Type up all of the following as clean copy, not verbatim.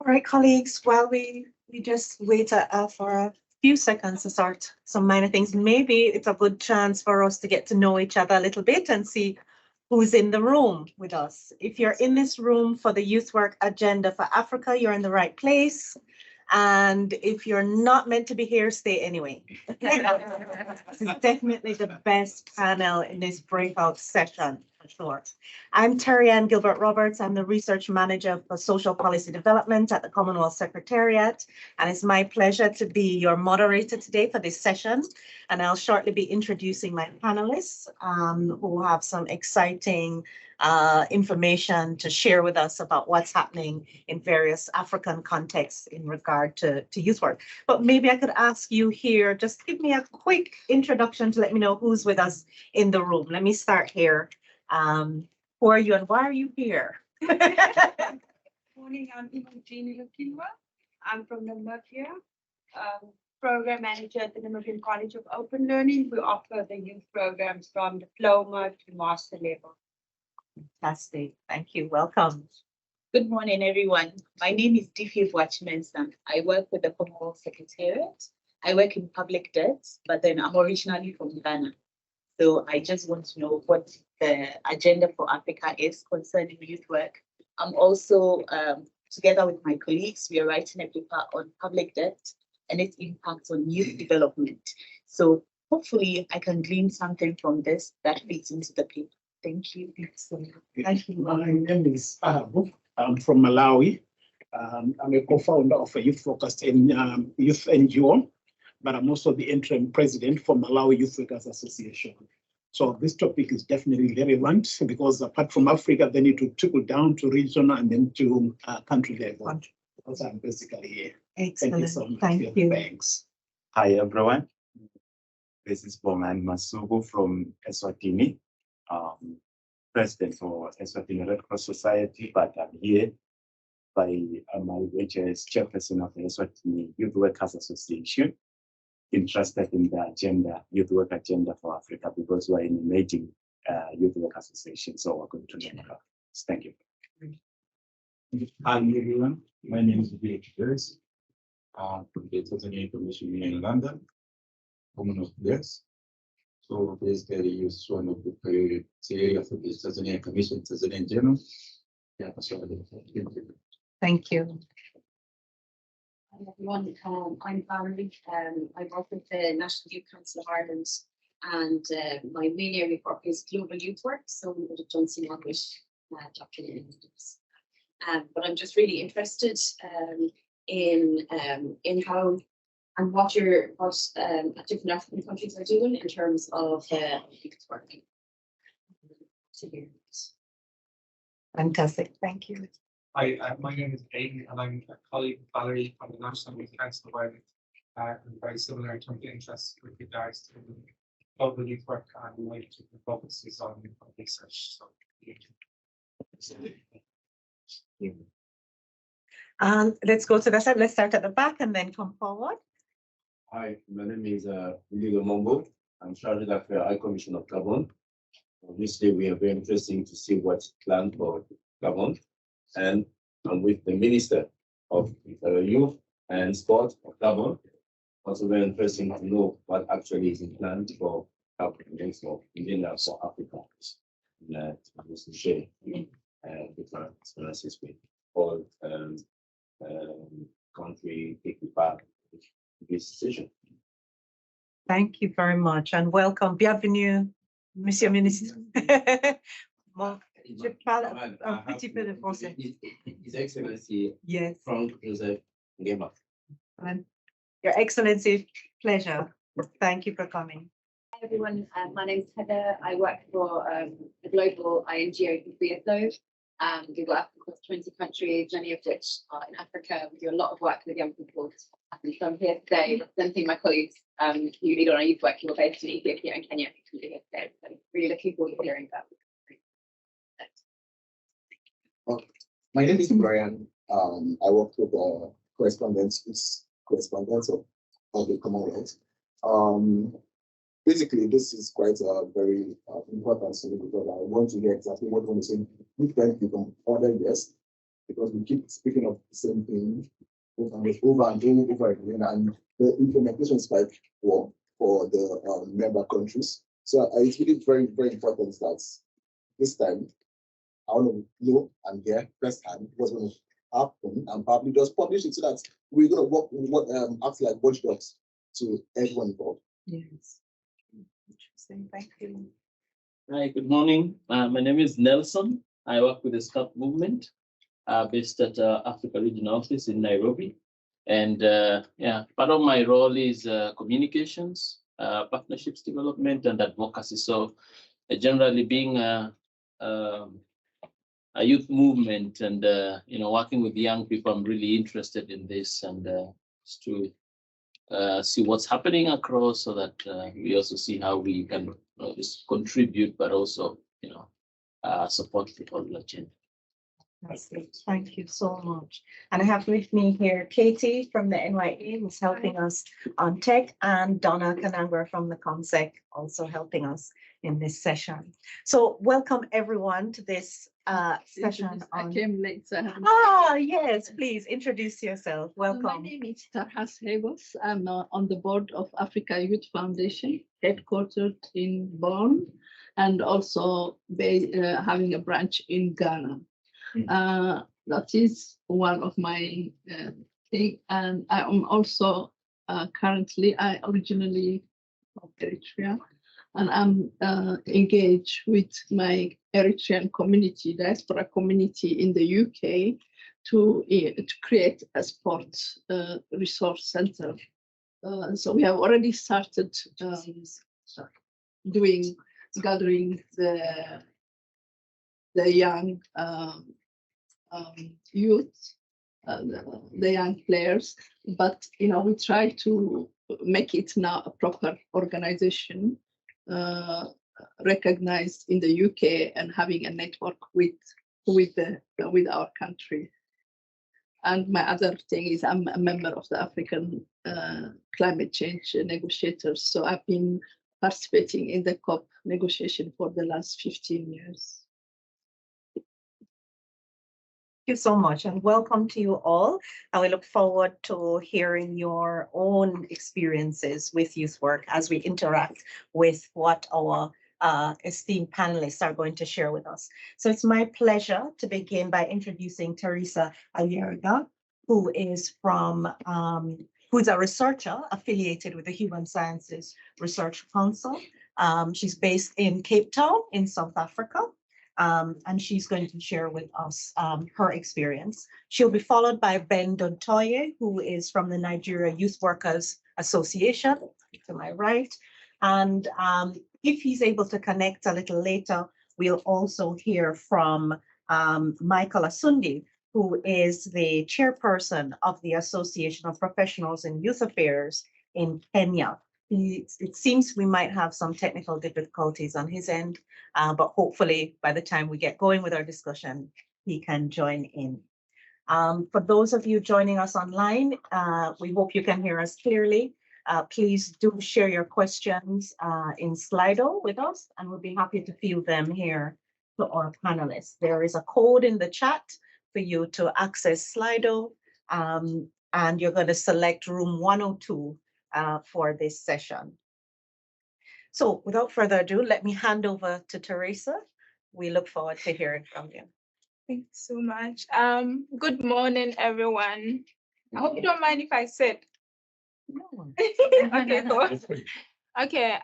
All right, colleagues, while we just wait for a few seconds to start some minor things, maybe it's a good chance for us to get to know each other a little bit and see who's in the room with us. If you're in this room for the Youth Work Agenda for Africa, you're in the right place. And if you're not meant to be here, stay anyway. This is definitely the best panel in this breakout session, for sure. I'm Terry Ann Gilbert Roberts. I'm the Research Manager for Social Policy Development at the Commonwealth Secretariat. And it's my pleasure to be your moderator today for this session. And I'll shortly be introducing my panelists who have some exciting information to share with us about what's happening in various African contexts in regard to youth work. But maybe I could ask you here, just give me a quick introduction to let me know who's with us in the room. Let me start here. Who are you and why are you here? Morning, I'm Imogene Lukinwa. I'm from Namibia, program manager at the Namibian College of Open Learning. We offer the youth programs from diploma to master level. Fantastic. Thank you. Welcome. Good morning, everyone. My name is Difi Watchmanson. I work with the Commonwealth Secretariat. I work in public debt, but then I'm originally from Ghana. So I just want to know what the agenda for Africa is concerning youth work. I'm also, together with my colleagues, we are writing a paper on public debt and its impact on youth development. So hopefully I can glean something from this that fits into the paper. Thank you. Thank you. My name is Ahabu. I'm from Malawi. I'm a co-founder of a youth-focused youth NGO, but I'm also the interim president for Malawi Youth Workers Association. So this topic is definitely relevant because apart from Africa, they need to trickle down to regional and then to country level. Because I'm basically here. Excellent. Thank you so much. Thank you. Thanks. Hi, everyone. This is Bongan Masugu from Eswatini, president for Eswatini Red Cross Society, but I'm here by my age as chairperson of the Eswatini Youth Workers Association, interested in the agenda, youth work agenda for Africa, because we're an emerging youth work association. So we're going to learn about this. Thank you. Hi, everyone. My name is Bill Chivers. From the Tanzania Commission in London, Commonwealth Affairs. So basically, use one of the priority areas for the Tanzania Commission, Tanzania in general. Yeah, that's what I do. Thank you. Hi everyone, I'm Valerie. I work with the National Youth Council of Ireland, and my main area of work is global youth work. So we would have done some work with Dr. Lynn. But I'm just really interested in how and what different African countries are doing in terms of youth work. Fantastic. Thank you. Hi, my name is Aidan, and I'm a colleague of Valerie from the National Youth Council of Ireland. And very similar in terms of interests with regards to global youth work and my particular focuses on research. So, let's go to the side. Let's start at the back and then come forward. Hi, my name is Ligo Mombo. I'm charged of the High Commission of Gabon. Obviously, we are very interesting to see what's planned for Gabon. And I'm with the Minister of Youth and Sport of Gabon. Also very interesting to know what actually is in plan for Gabon, for India, for Africa. And to share different experiences with all country taking part in this decision. Thank you very much and welcome. Bienvenue, Monsieur Ministre. Je parle un petit peu de français. His Excellency, yes. Frank Joseph Ngema. Your Excellency, pleasure. Thank you for coming. Hi everyone, my name is Heather. I work for a global INGO called BSO. We work across 20 countries, many of which are in Africa. We do a lot of work with young people. And so I'm here today representing my colleagues who lead on our youth work who are based in Ethiopia and Kenya. So I'm really looking forward to hearing about it. My name is Brian. I work with the correspondence of the Commonwealth. Basically, this is quite a very important study because I want to hear exactly what you're saying differently from other years. because we keep speaking of the same thing over and over again, and the implementation is quite poor for the member countries. So it's really very, very important that this time I want to know and hear firsthand what's going to happen and probably just publish it so that we're going to work what act like watchdogs to everyone involved. Yes. Interesting. Thank you. Hi, good morning. My name is Nelson. I work with the Scout Movement based at Africa Regional Office in Nairobi. And yeah, part of my role is communications, partnerships development, and advocacy. So generally being a youth movement and working with young people, I'm really interested in this and just to see what's happening across so that we also see how we can just contribute, but also support the whole agenda. That's it. Thank you so much. And I have with me here Katie from the NYA, who's helping us on tech, and Donna Kanangwa from the ComSec, also helping us in this session. So welcome everyone to this session. I came late. So Yes, please introduce yourself. Welcome. My name is Tarhas Hebos. I'm on the board of Africa Youth Foundation, headquartered in Bonn, and also having a branch in Ghana. That is one of my things, and I am also I originally from Eritrea, and I'm engaged with my Eritrean community, diaspora community in the UK, to create a sports resource center. So we have already started gathering the young youth, the young players, but we try to make it now a proper organization, recognized in the UK and having a network with our country. And my other thing is I'm a member of the African climate change negotiators. So I've been participating in the COP negotiation for the last 15 years. Thank you so much, and welcome to you all. And we look forward to hearing your own experiences with youth work as we interact with what our esteemed panelists are going to share with us. So it's my pleasure to begin by introducing Teresa Ayeriga, who is who's a researcher affiliated with the Human Sciences Research Council. She's based in Cape Town in South Africa. And she's going to share with us her experience. She'll be followed by Ben Dontoye, who is from the Nigeria Youth Workers Association, to my right. And if he's able to connect a little later, we'll also hear from Michael Asundi, who is the chairperson of the Association of Professionals in Youth Affairs in Kenya. It seems we might have some technical difficulties on his end, but hopefully by the time we get going with our discussion, he can join in. For those of you joining us online, we hope you can hear us clearly. Please do share your questions in Slido with us, and we'll be happy to field them here to our panelists. There is a code in the chat for you to access Slido, and you're going to select room 102 for this session. So without further ado, let me hand over to Teresa. We look forward to hearing from you. Thanks so much. Good morning, everyone. I hope you don't mind if I sit. No. Okay, cool. Okay,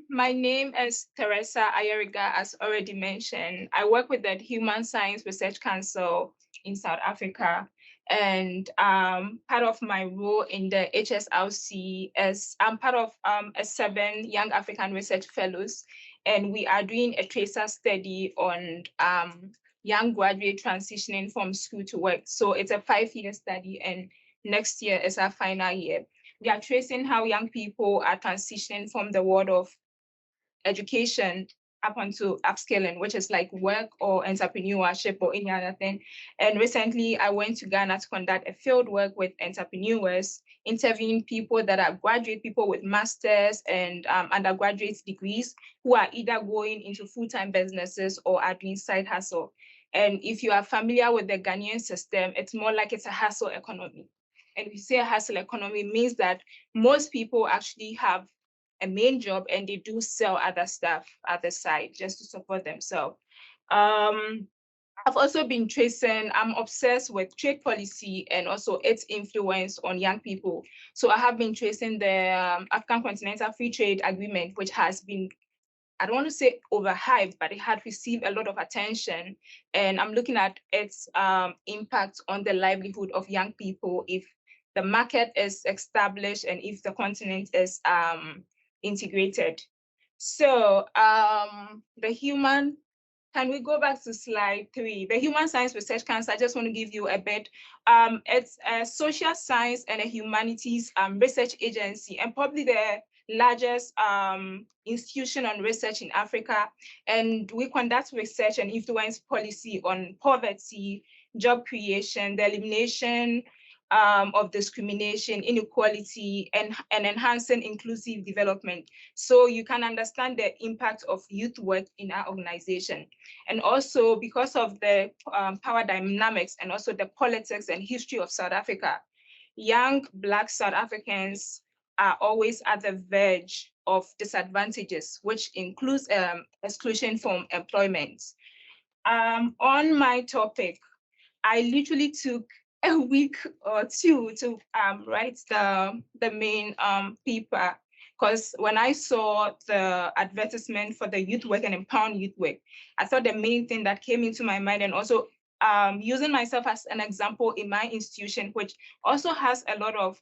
my name is Teresa Ayeriga, as already mentioned. I work with the Human Science Research Council in South Africa. And part of my role in the HSRC is I'm part of a 7 Young African Research Fellows, and we are doing a tracer study on young graduate transitioning from school to work. So it's a 5-year study, and next year is our final year. We are tracing how young people are transitioning from the world of education up onto upskilling, which is like work or entrepreneurship or any other thing. And recently I went to Ghana to conduct a field work with entrepreneurs, interviewing people that are graduate people with masters and undergraduate degrees who are either going into full-time businesses or are doing side hustle. And if you are familiar with the Ghanaian system, it's more like it's a hustle economy. And if you say a hustle economy, it means that most people actually have a main job and they do sell other stuff at the side just to support themselves. I've also been tracing, I'm obsessed with trade policy and also its influence on young people. So I have been tracing the African Continental Free Trade Agreement, which has been, I don't want to say overhyped, but it had received a lot of attention. And I'm looking at its impact on the livelihood of young people if the market is established and if the continent is integrated. So can we go back to slide 3? The Human Science Research Council, I just want to give you a bit. It's a social science and a humanities research agency, and probably the largest institution on research in Africa. And we conduct research and influence policy on poverty, job creation, the elimination of discrimination, inequality, and enhancing inclusive development. So you can understand the impact of youth work in our organization. And also because of the power dynamics and also the politics and history of South Africa, young Black South Africans are always at the verge of disadvantages, which includes exclusion from employment. On my topic, I literally took a week or two to write the main paper, because when I saw the advertisement for the youth work and empowering youth work, I thought the main thing that came into my mind, and also using myself as an example in my institution, which also has a lot of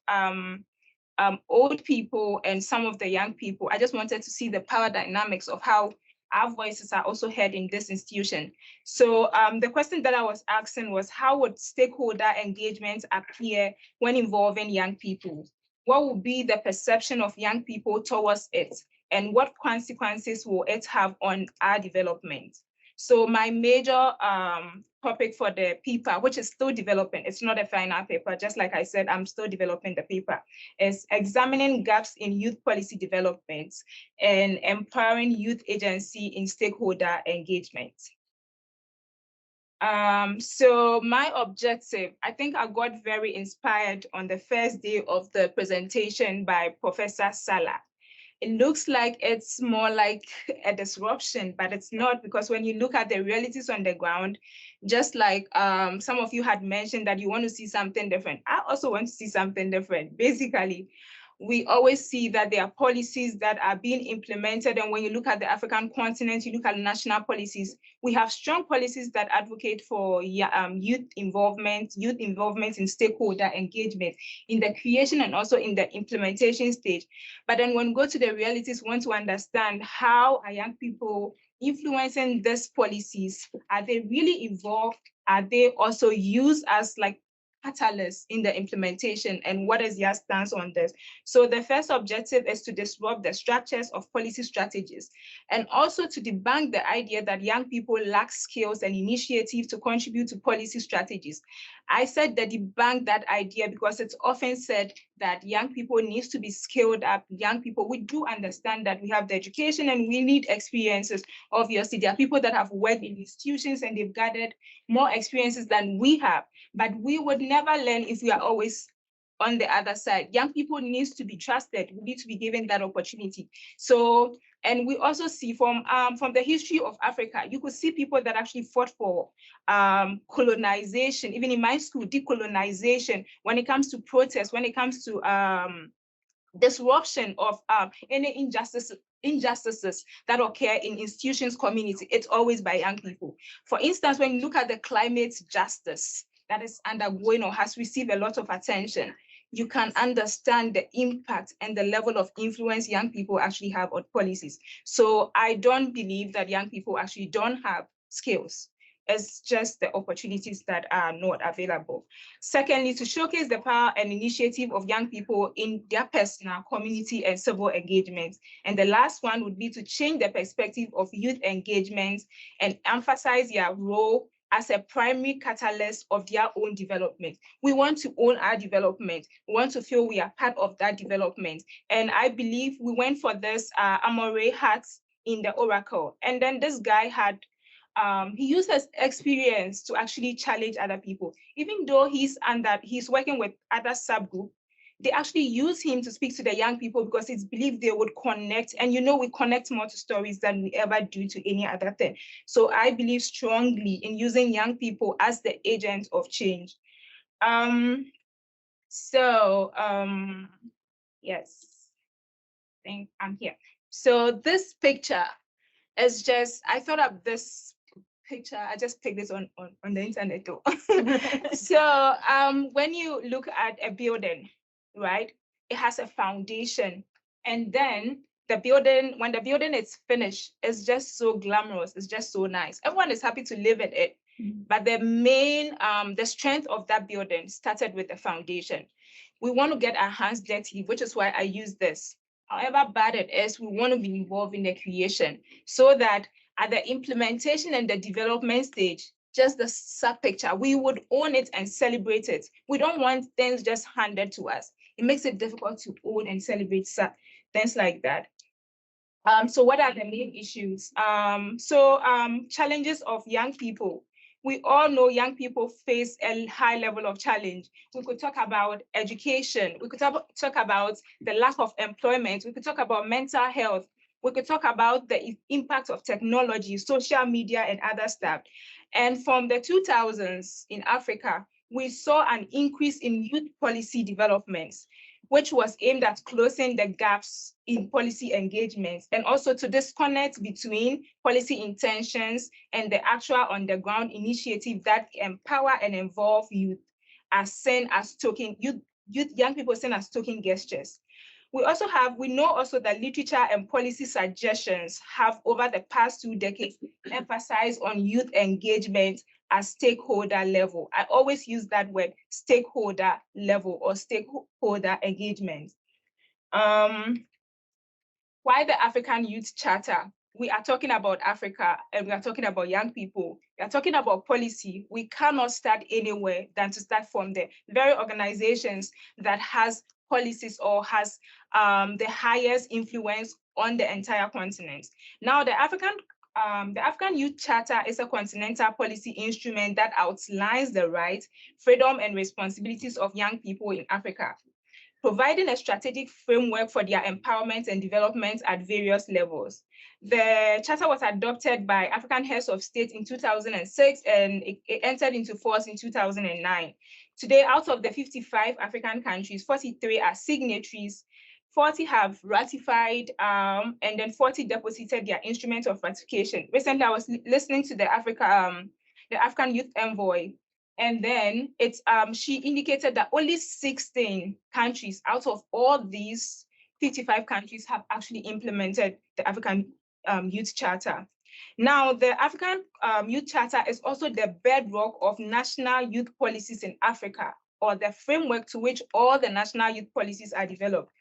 old people and some of the young people, I just wanted to see the power dynamics of how our voices are also heard in this institution. So the question that I was asking was, how would stakeholder engagement appear when involving young people? What would be the perception of young people towards it? And what consequences will it have on our development? So my major topic for the paper, which is still developing, it's not a final paper, just like I said, I'm still developing the paper, is examining gaps in youth policy development and empowering youth agency in stakeholder engagement. So my objective, I think I got very inspired on the first day of the presentation by Professor Salah. It looks like it's more like a disruption, but it's not, because when you look at the realities on the ground, just like some of you had mentioned that you want to see something different, I also want to see something different. Basically, we always see that there are policies that are being implemented. And when you look at the African continent, you look at national policies, we have strong policies that advocate for youth involvement in stakeholder engagement, in the creation and also in the implementation stage. But then when we go to the realities, we want to understand how are young people influencing these policies? Are they really involved? Are they also used as like catalysts in the implementation, and what is your stance on this? So the first objective is to disrupt the structures of policy strategies, and also to debunk the idea that young people lack skills and initiative to contribute to policy strategies. I said that debunk that idea because it's often said that young people need to be skilled up. Young people, we do understand that we have the education and we need experiences. Obviously, there are people that have worked in institutions and they've gathered more experiences than we have, but we would never learn if we are always on the other side. Young people need to be trusted. We need to be given that opportunity. So, and we also see from the history of Africa, you could see people that actually fought for colonization, even in my school, decolonization, when it comes to protests, when it comes to disruption of any injustices that occur in institutions, community, it's always by young people. For instance, when you look at the climate justice that is undergoing or has received a lot of attention, you can understand the impact and the level of influence young people actually have on policies. So I don't believe that young people actually don't have skills. It's just the opportunities that are not available. Secondly, to showcase the power and initiative of young people in their personal, community, and civil engagement. And the last one would be to change the perspective of youth engagement and emphasize their role as a primary catalyst of their own development. We want to own our development. We want to feel we are part of that development. And I believe we went for this Amore hat in the Oracle. And then this guy had he used his experience to actually challenge other people. Even though he's working with other subgroup, they actually use him to speak to the young people because it's believed they would connect. And we connect more to stories than we ever do to any other thing. So I believe strongly in using young people as the agent of change. Yes, I think I'm here. So this picture is just, I thought of this picture, I just picked this on the internet too. So when you look at a building, right, it has a foundation, and then when the building is finished, it's just so glamorous, it's just so nice. Everyone is happy to live in it. But the strength of that building started with the foundation. We want to get our hands dirty, which is why I use this. However bad it is, we want to be involved in the creation so that at the implementation and the development stage, just the sub picture, we would own it and celebrate it. We don't want things just handed to us. It makes it difficult to own and celebrate things like that. So what are the main issues? Challenges of young people. We all know young people face a high level of challenge. We could talk about education. We could talk about the lack of employment. We could talk about mental health. We could talk about the impact of technology, social media, and other stuff. And from the 2000s in Africa, we saw an increase in youth policy developments, which was aimed at closing the gaps in policy engagements and also to disconnect between policy intentions and the actual on-the-ground initiative that empower and involve youth as seen as token, young people seen as token gestures. We know also that literature and policy suggestions have over the past 2 decades emphasized on youth engagement at stakeholder level. I always use that word, stakeholder level or stakeholder engagement. Why the African Youth Charter? We are talking about Africa and we are talking about young people. We are talking about policy. We cannot start anywhere than to start from the very organizations that has policies or has the highest influence on the entire continent. Now, the African Youth Charter is a continental policy instrument that outlines the rights, freedom, and responsibilities of young people in Africa, providing a strategic framework for their empowerment and development at various levels. The charter was adopted by African heads of state in 2006 and it entered into force in 2009. Today, out of the 55 African countries, 43 are signatories, 40 have ratified, and then 40 deposited their instrument of ratification. Recently, I was listening to the African Youth Envoy, and then she indicated that only 16 countries out of all these 55 countries have actually implemented the African Youth Charter. Now, the African Youth Charter is also the bedrock of national youth policies in Africa, or the framework to which all the national youth policies are developed.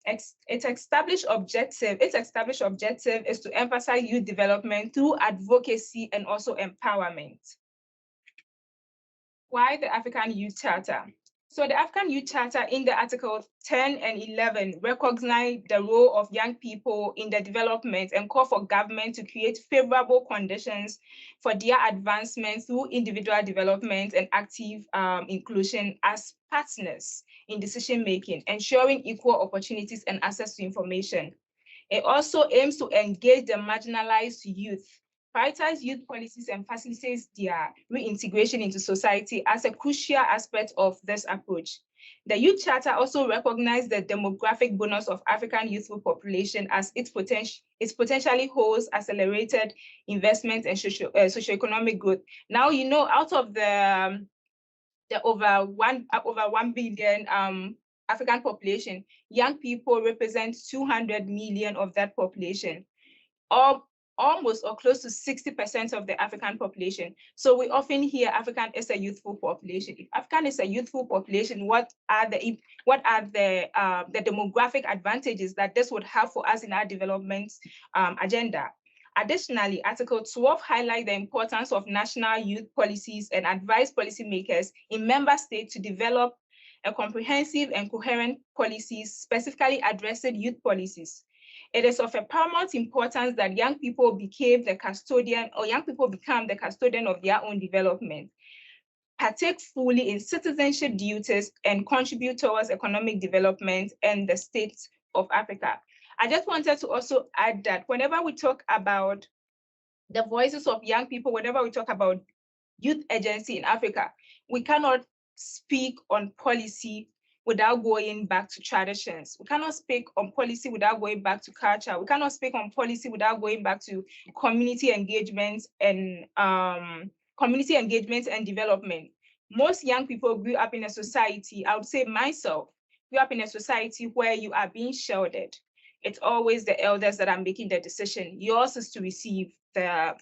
Its established objective is to emphasize youth development through advocacy and also empowerment. Why the African Youth Charter? So the African Youth Charter in the Articles 10 and 11 recognize the role of young people in the development and call for government to create favorable conditions for their advancement through individual development and active inclusion as partners in decision-making, ensuring equal opportunities and access to information. It also aims to engage the marginalized youth, prioritize youth policies, and facilitates their reintegration into society as a crucial aspect of this approach. The Youth Charter also recognizes the demographic bonus of African youthful population as it potentially holds accelerated investment and socioeconomic growth. Now, out of the over 1 billion African population, young people represent 200 million of that population, or almost or close to 60% of the African population. So we often hear African is a youthful population. If African is a youthful population, what are the demographic advantages that this would have for us in our development agenda? Additionally, Article 12 highlights the importance of national youth policies and advise policymakers in member states to develop a comprehensive and coherent policies specifically addressing youth policies. It is of a paramount importance that young people become the custodian of their own development, partake fully in citizenship duties, and contribute towards economic development and the state of Africa. I just wanted to also add that whenever we talk about the voices of young people, whenever we talk about youth agency in Africa, we cannot speak on policy without going back to traditions. We cannot speak on policy without going back to culture. We cannot speak on policy without going back to community engagement and development. Most young people grew up in a society, I would say myself, grew up in a society where you are being shielded. It's always the elders that are making the decision. Yours is to receive the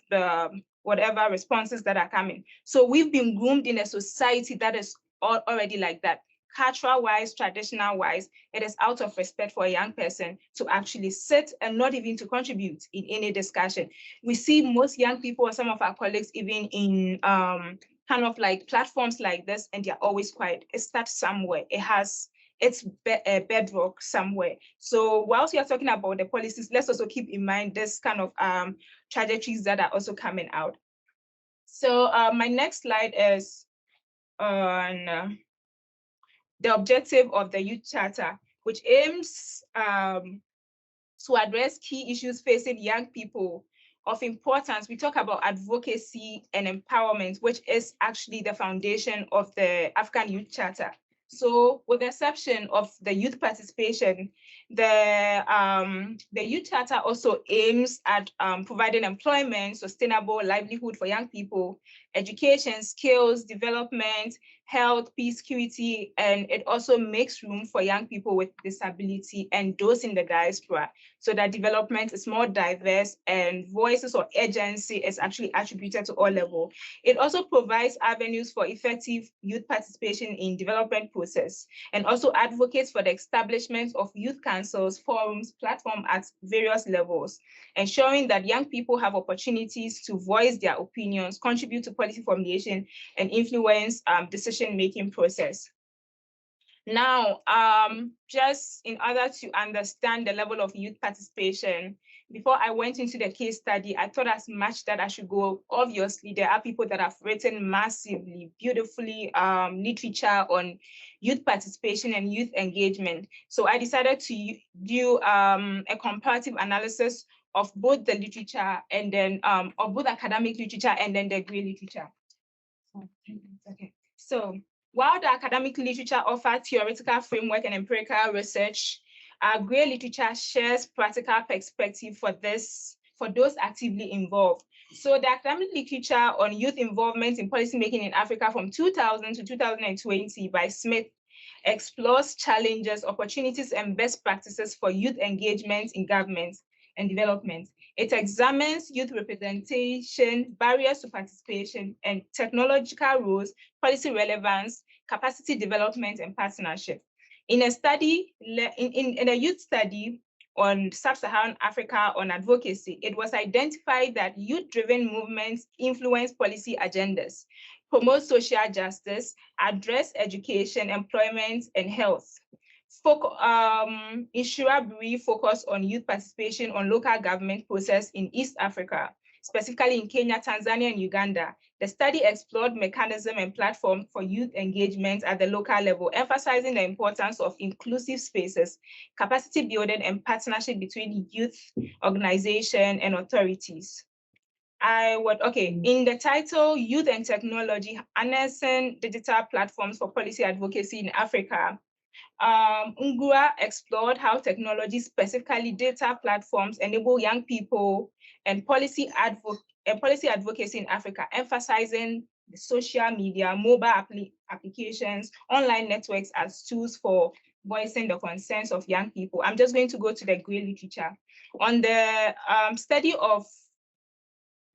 whatever responses that are coming. So we've been groomed in a society that is already like that. Cultural-wise, traditional-wise, it is out of respect for a young person to actually sit and not even to contribute in any discussion. We see most young people or some of our colleagues even in kind of like platforms like this, and they're always quiet. It starts somewhere. It's a bedrock somewhere. So whilst we are talking about the policies, let's also keep in mind this kind of trajectories that are also coming out. So my next slide is on the objective of the Youth Charter, which aims to address key issues facing young people of importance. We talk about advocacy and empowerment, which is actually the foundation of the African Youth Charter. So with the exception of the youth participation, the Youth Charter also aims at providing employment, sustainable livelihood for young people, education, skills, development, health, peace, security, and it also makes room for young people with disability and those in the diaspora, so that development is more diverse and voices or agency is actually attributed to all levels. It also provides avenues for effective youth participation in development process, and also advocates for the establishment of youth councils, forums, platforms at various levels, ensuring that young people have opportunities to voice their opinions, contribute to policy formulation, and influence decision-making process. Now, just in order to understand the level of youth participation, before I went into the case study, I thought as much that I should go. Obviously, there are people that have written massively, beautifully literature on youth participation and youth engagement. So I decided to do a comparative analysis of both the literature and then of both academic literature and then the gray literature. Okay, so while the academic literature offers theoretical framework and empirical research, gray literature shares practical perspective for those actively involved. So the academic literature on youth involvement in policymaking in Africa from 2000 to 2020 by Smith explores challenges, opportunities, and best practices for youth engagement in government and development. It examines youth representation, barriers to participation, and technological roles, policy relevance, capacity development, and partnership. In a study, in a youth study on Sub-Saharan Africa on advocacy, it was identified that youth-driven movements influence policy agendas, promote social justice, address education, employment, and health. Ensure brief focus on youth participation on local government process in East Africa, specifically in Kenya, Tanzania, and Uganda. The study explored mechanism and platform for youth engagement at the local level, emphasizing the importance of inclusive spaces, capacity building, and partnership between youth organization and authorities. In the title, Youth and Technology, Harnessing Digital Platforms for Policy Advocacy in Africa, Ngura explored how technology, specifically data platforms, enable young people and policy advocacy in Africa, emphasizing the social media, mobile applications, online networks as tools for voicing the concerns of young people. I'm just going to go to the gray literature. On the study of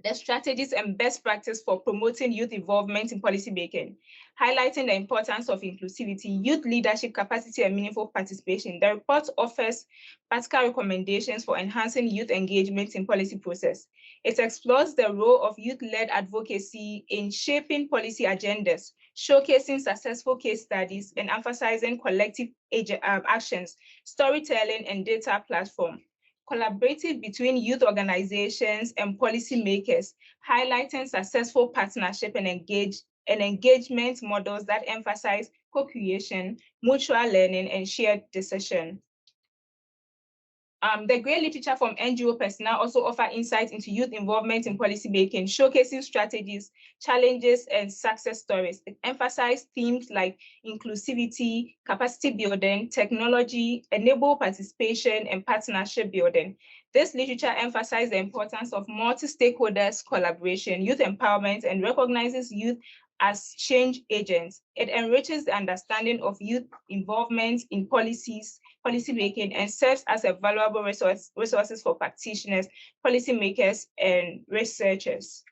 the strategies and best practice for promoting youth involvement in policymaking, highlighting the importance of inclusivity, youth leadership capacity, and meaningful participation. The report offers practical recommendations for enhancing youth engagement in policy process. It explores the role of youth-led advocacy in shaping policy agendas, showcasing successful case studies, and emphasizing collective actions, storytelling, and data platform. collaborative between youth organizations and policymakers, highlighting successful partnership and engagement models that emphasize co-creation, mutual learning, and shared decision. The great literature from NGO personnel also offer insights into youth involvement in policy making, showcasing strategies, challenges, and success stories. It emphasizes themes like inclusivity, capacity building, technology, enable participation, and partnership building. This literature emphasizes the importance of multi-stakeholders collaboration, youth empowerment, and recognizes youth as change agents. It enriches the understanding of youth involvement in policy making, and serves as a valuable resources for practitioners, policymakers, and researchers.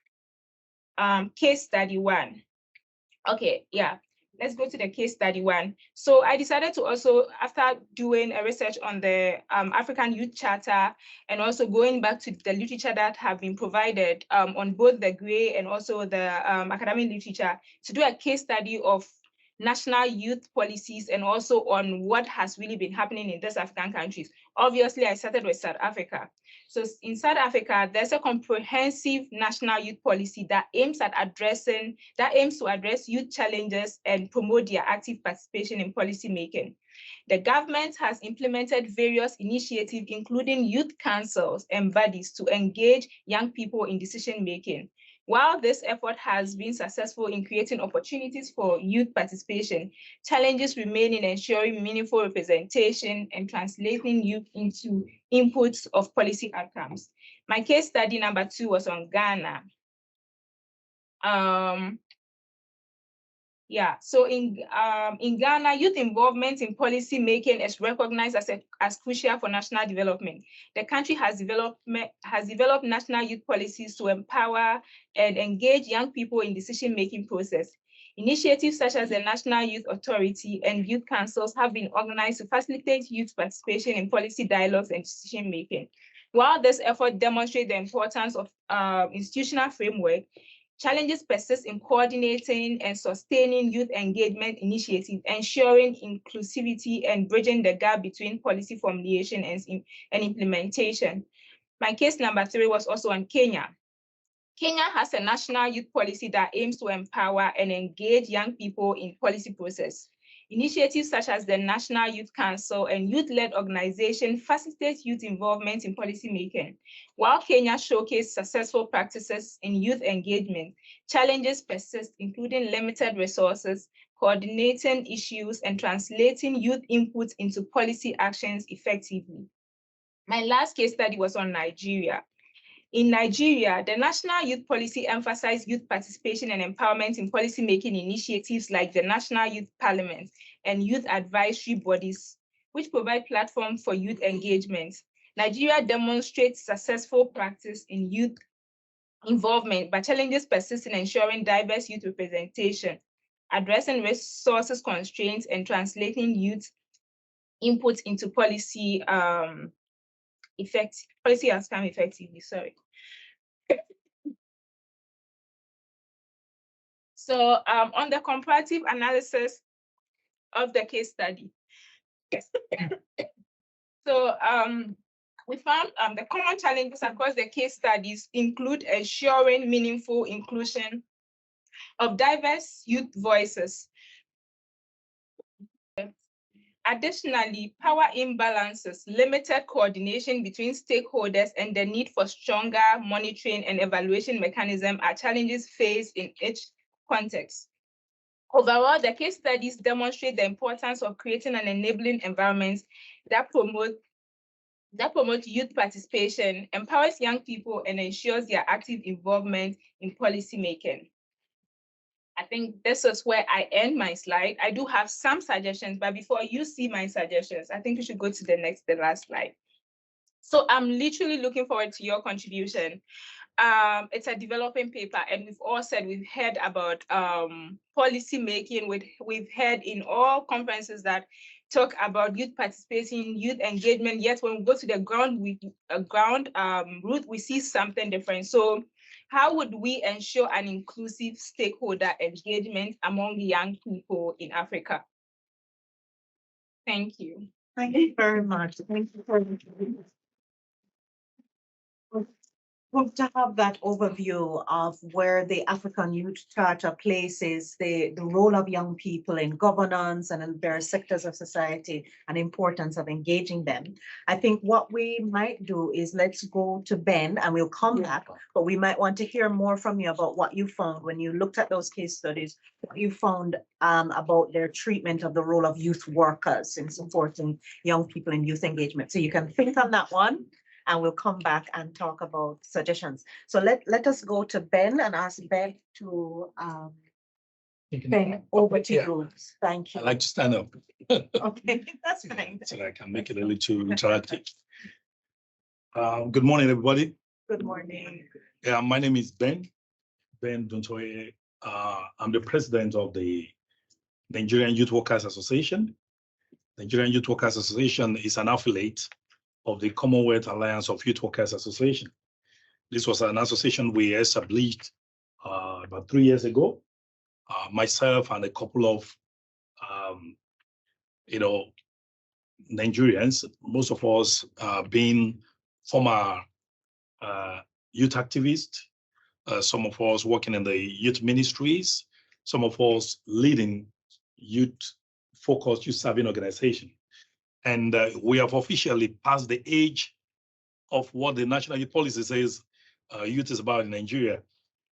Case study 1. Okay, yeah. Let's go to the case study 1. So I decided to also, after doing a research on the African Youth Charter and also going back to the literature that have been provided on both the gray and also the academic literature, to do a case study of national youth policies and also on what has really been happening in these African countries. Obviously, I started with South Africa. So in South Africa, there's a comprehensive national youth policy that aims to address youth challenges and promote their active participation in policy making. The government has implemented various initiatives, including youth councils and bodies, to engage young people in decision making. While this effort has been successful in creating opportunities for youth participation, challenges remain in ensuring meaningful representation and translating youth into inputs of policy outcomes. My case study number 2 was on Ghana. So in Ghana, youth involvement in policy making is recognized as crucial for national development. The country has developed national youth policies to empower and engage young people in decision-making process. Initiatives such as the National Youth Authority and youth councils have been organized to facilitate youth participation in policy dialogues and decision-making. While this effort demonstrates the importance of institutional framework, challenges persist in coordinating and sustaining youth engagement initiatives, ensuring inclusivity and bridging the gap between policy formulation and implementation. My case number 3 was also on Kenya. Kenya has a national youth policy that aims to empower and engage young people in policy process. Initiatives such as the National Youth Council and youth-led organization facilitate youth involvement in policy making. While Kenya showcased successful practices in youth engagement, challenges persist, including limited resources, coordinating issues, and translating youth input into policy actions effectively. My last case study was on Nigeria. In Nigeria, the National Youth Policy emphasized youth participation and empowerment in policymaking initiatives like the National Youth Parliament and youth advisory bodies, which provide platforms for youth engagement. Nigeria demonstrates successful practice in youth involvement, but challenges persist in ensuring diverse youth representation, addressing resources constraints, and translating youth input into policy outcome effectively. Sorry. So on the comparative analysis of the case study, so we found the common challenges across the case studies include ensuring meaningful inclusion of diverse youth voices. Additionally, power imbalances, limited coordination between stakeholders, and the need for stronger monitoring and evaluation mechanism are challenges faced in each context. Overall, the case studies demonstrate the importance of creating an enabling environment that promotes youth participation, empowers young people, and ensures their active involvement in policy making. I think this is where I end my slide. I do have some suggestions, but before you see my suggestions, I think we should go to the last slide. So I'm literally looking forward to your contribution. It's a developing paper, and we've all said we've heard about policy making. We've heard in all conferences that talk about youth participation, youth engagement. Yet when we go to the ground root, we see something different. So how would we ensure an inclusive stakeholder engagement among young people in Africa? Thank you. Thank you very much. Thank you for Good to have that overview of where the African Youth Charter places the role of young people in governance and in various sectors of society and importance of engaging them. I think what we might do is let's go to Ben and we'll come back, but we might want to hear more from you about what you found when you looked at those case studies, what you found about their treatment of the role of youth workers in supporting young people in youth engagement. So you can think on that one and we'll come back and talk about suggestions. So let us go to Ben and ask Ben to Ben, over to you. Thank you. I like to stand up Okay, that's fine. so that I can make it a little interactive. Good morning, everybody. Good morning. Yeah, my name is Ben Dontoye. I'm the president of the Nigerian Youth Workers Association. Nigerian Youth Workers Association is an affiliate of the Commonwealth Alliance of Youth Workers Association. This was an association we established about 3 years ago. Myself and a couple of, Nigerians, most of us being former youth activists, some of us working in the youth ministries, some of us leading youth-focused youth serving organization. And we have officially passed the age of what the National Youth Policy says youth is about in Nigeria.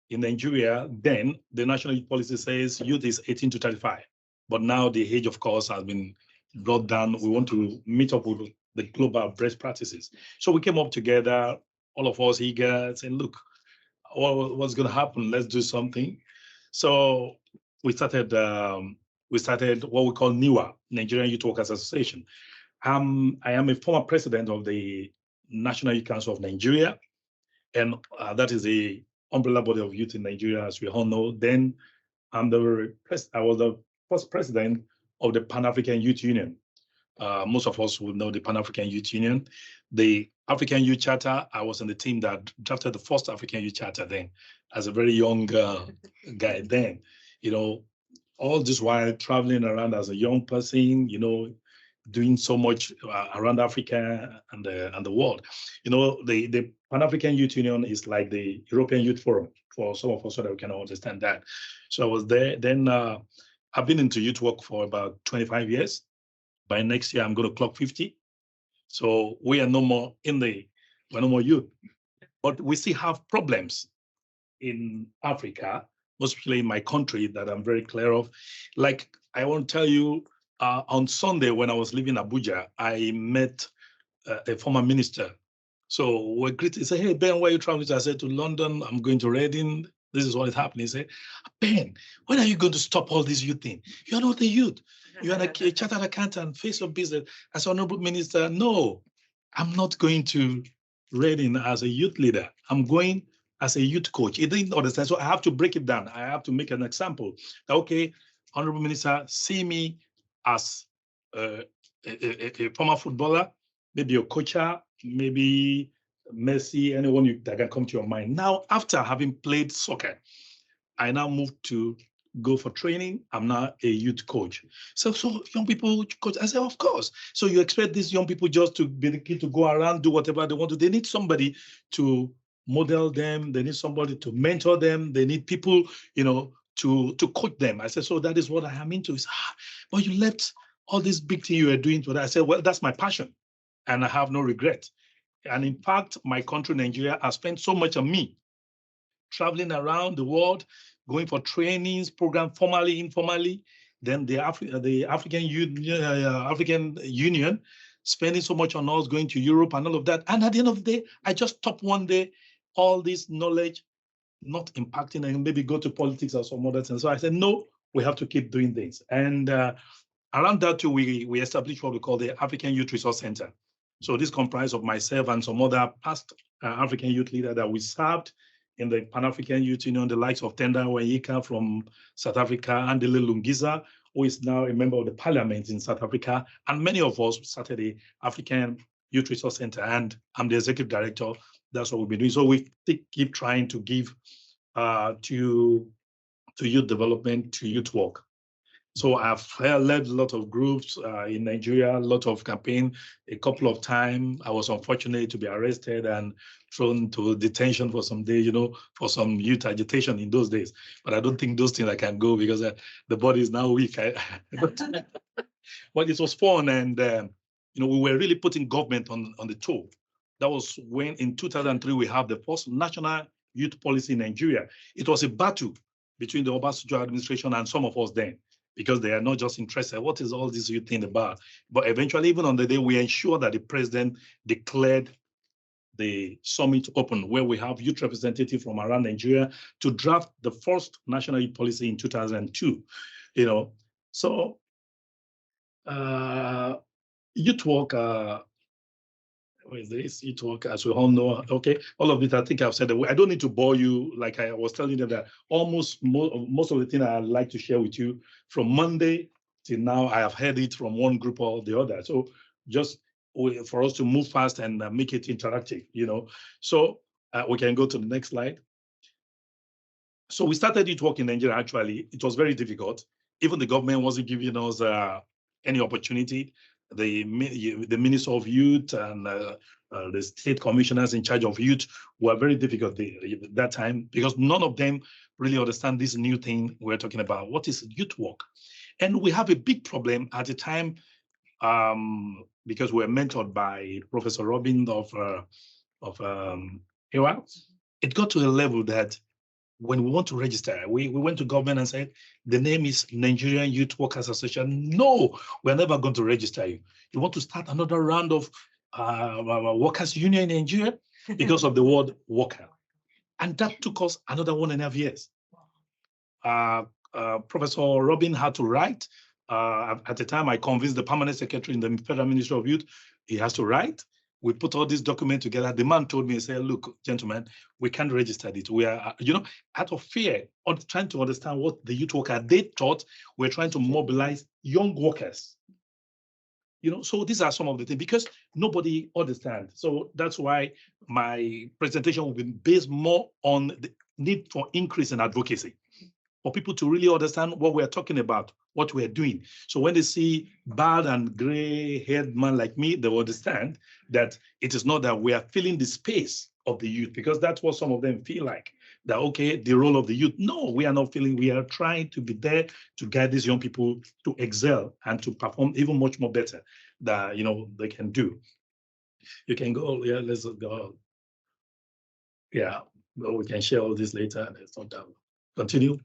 In Nigeria, then, the National Youth Policy says youth is 18 to 35. But now the age, of course, has been brought down. We want to meet up with the global best practices. So we came up together, all of us eager, saying, look, what's going to happen? Let's do something. So we started what we call NIWA, Nigerian Youth Workers Association. I am a former president of the National Youth Council of Nigeria, and that is the umbrella body of youth in Nigeria, as we all know. Then I was the first president of the Pan-African Youth Union. Most of us will know the Pan-African Youth Union. The African Youth Charter, I was on the team that drafted the first African Youth Charter then, as a very young guy then. All this while traveling around as a young person, doing so much around Africa and the world. The Pan-African Youth Union is like the European Youth Forum for some of us, so that we can understand that. So I was there. Then I've been into youth work for about 25 years. By next year, I'm going to clock 50. So we are no more we're no more youth. But we still have problems in Africa, especially in my country, that I'm very clear of. Like, I want to tell you, on Sunday, when I was leaving Abuja, I met a former minister. So we're greeted. He said, hey, Ben, where are you traveling to? I said, to London. I'm going to Reading. This is what is happening. He said, Ben, when are you going to stop all this youth thing? You're not a youth. You're a chartered accountant, face of business. As Honorable Minister, no, I'm not going to Reading as a youth leader. I'm going as a youth coach. He didn't understand. So I have to break it down. I have to make an example. Okay, Honorable Minister, see me as a former footballer, maybe a coacher, maybe Messi, anyone that can come to your mind. Now, after having played soccer, I now moved to go for training. I'm now a youth coach. So young people, coach, I said, of course. So you expect these young people just to be the kid to go around, do whatever they want to. They need somebody to model them. They need somebody to mentor them. They need people, to coach them. I said, so that is what I am into. But you left all this big thing you were doing to that. I said, well, that's my passion and I have no regret. And in fact, my country, Nigeria, has spent so much on me, traveling around the world, going for trainings, program formally, informally. Then the African Union spending so much on us, going to Europe and all of that. And at the end of the day, I just stopped one day, all this knowledge not impacting and maybe go to politics or some other things. So I said, no, we have to keep doing things. And around that too, we established what we call the African Youth Resource Center. So this comprised of myself and some other past African youth leaders that we served in the Pan-African Youth Union, the likes of Tenda Wanyika from South Africa, Andile Lungiza, who is now a member of the parliament in South Africa. And many of us started the African Youth Resource Center, and I'm the executive director. That's what we've been doing. So we keep trying to give to youth development, to youth work. So I've led a lot of groups in Nigeria, a lot of campaign. A couple of times, I was unfortunate to be arrested and thrown to detention for some days, for some youth agitation in those days. But I don't think those things I can go because the body is now weak. But it was fun, and we were really putting government on the toe. That was when in 2003 we have the first national youth policy in Nigeria. It was a battle between the Obasanjo administration and some of us then, because they are not just interested. What is all this youth thing about? But eventually, even on the day, we ensure that the president declared the summit open, where we have youth representatives from around Nigeria to draft the first national youth policy in 2002. So youth work. What is this? Youth work, as we all know. Okay, all of it. I think I've said that. I don't need to bore you. Like I was telling them that almost most of the things I'd like to share with you from Monday till now, I have heard it from one group or the other. So just for us to move fast and make it interactive, So we can go to the next slide. So we started youth work in Nigeria. Actually, it was very difficult. Even the government wasn't giving us any opportunity. The Minister of Youth and the state commissioners in charge of youth were very difficult at that time, because none of them really understand this new thing we're talking about. What is youth work? And we have a big problem at the time, because we're mentored by Professor Robin of Hewa. It got to a level that when we want to register, we went to government and said, the name is Nigerian Youth Workers Association. No, we're never going to register you. You want to start another round of workers union in Nigeria because of the word worker. And that took us another 1.5 years. Professor Robin had to write. At the time, I convinced the permanent secretary in the Federal Ministry of Youth, he has to write. We put all this document together. The man told me, he said, look, gentlemen, we can't register it. We are, out of fear of trying to understand what the youth worker, they thought we're trying to mobilize young workers. So these are some of the things, because nobody understands. So that's why my presentation will be based more on the need for increase in advocacy, for people to really understand what we're talking about, what we're doing. So when they see bald and gray-haired man like me, they will understand that it is not that we are filling the space of the youth, because that's what some of them feel like, that, okay, the role of the youth. No, we are not feeling, we are trying to be there to guide these young people to excel and to perform even much more better that, they can do. You can go, yeah, let's go. Yeah, well, we can share all this later. It's not that. Continue.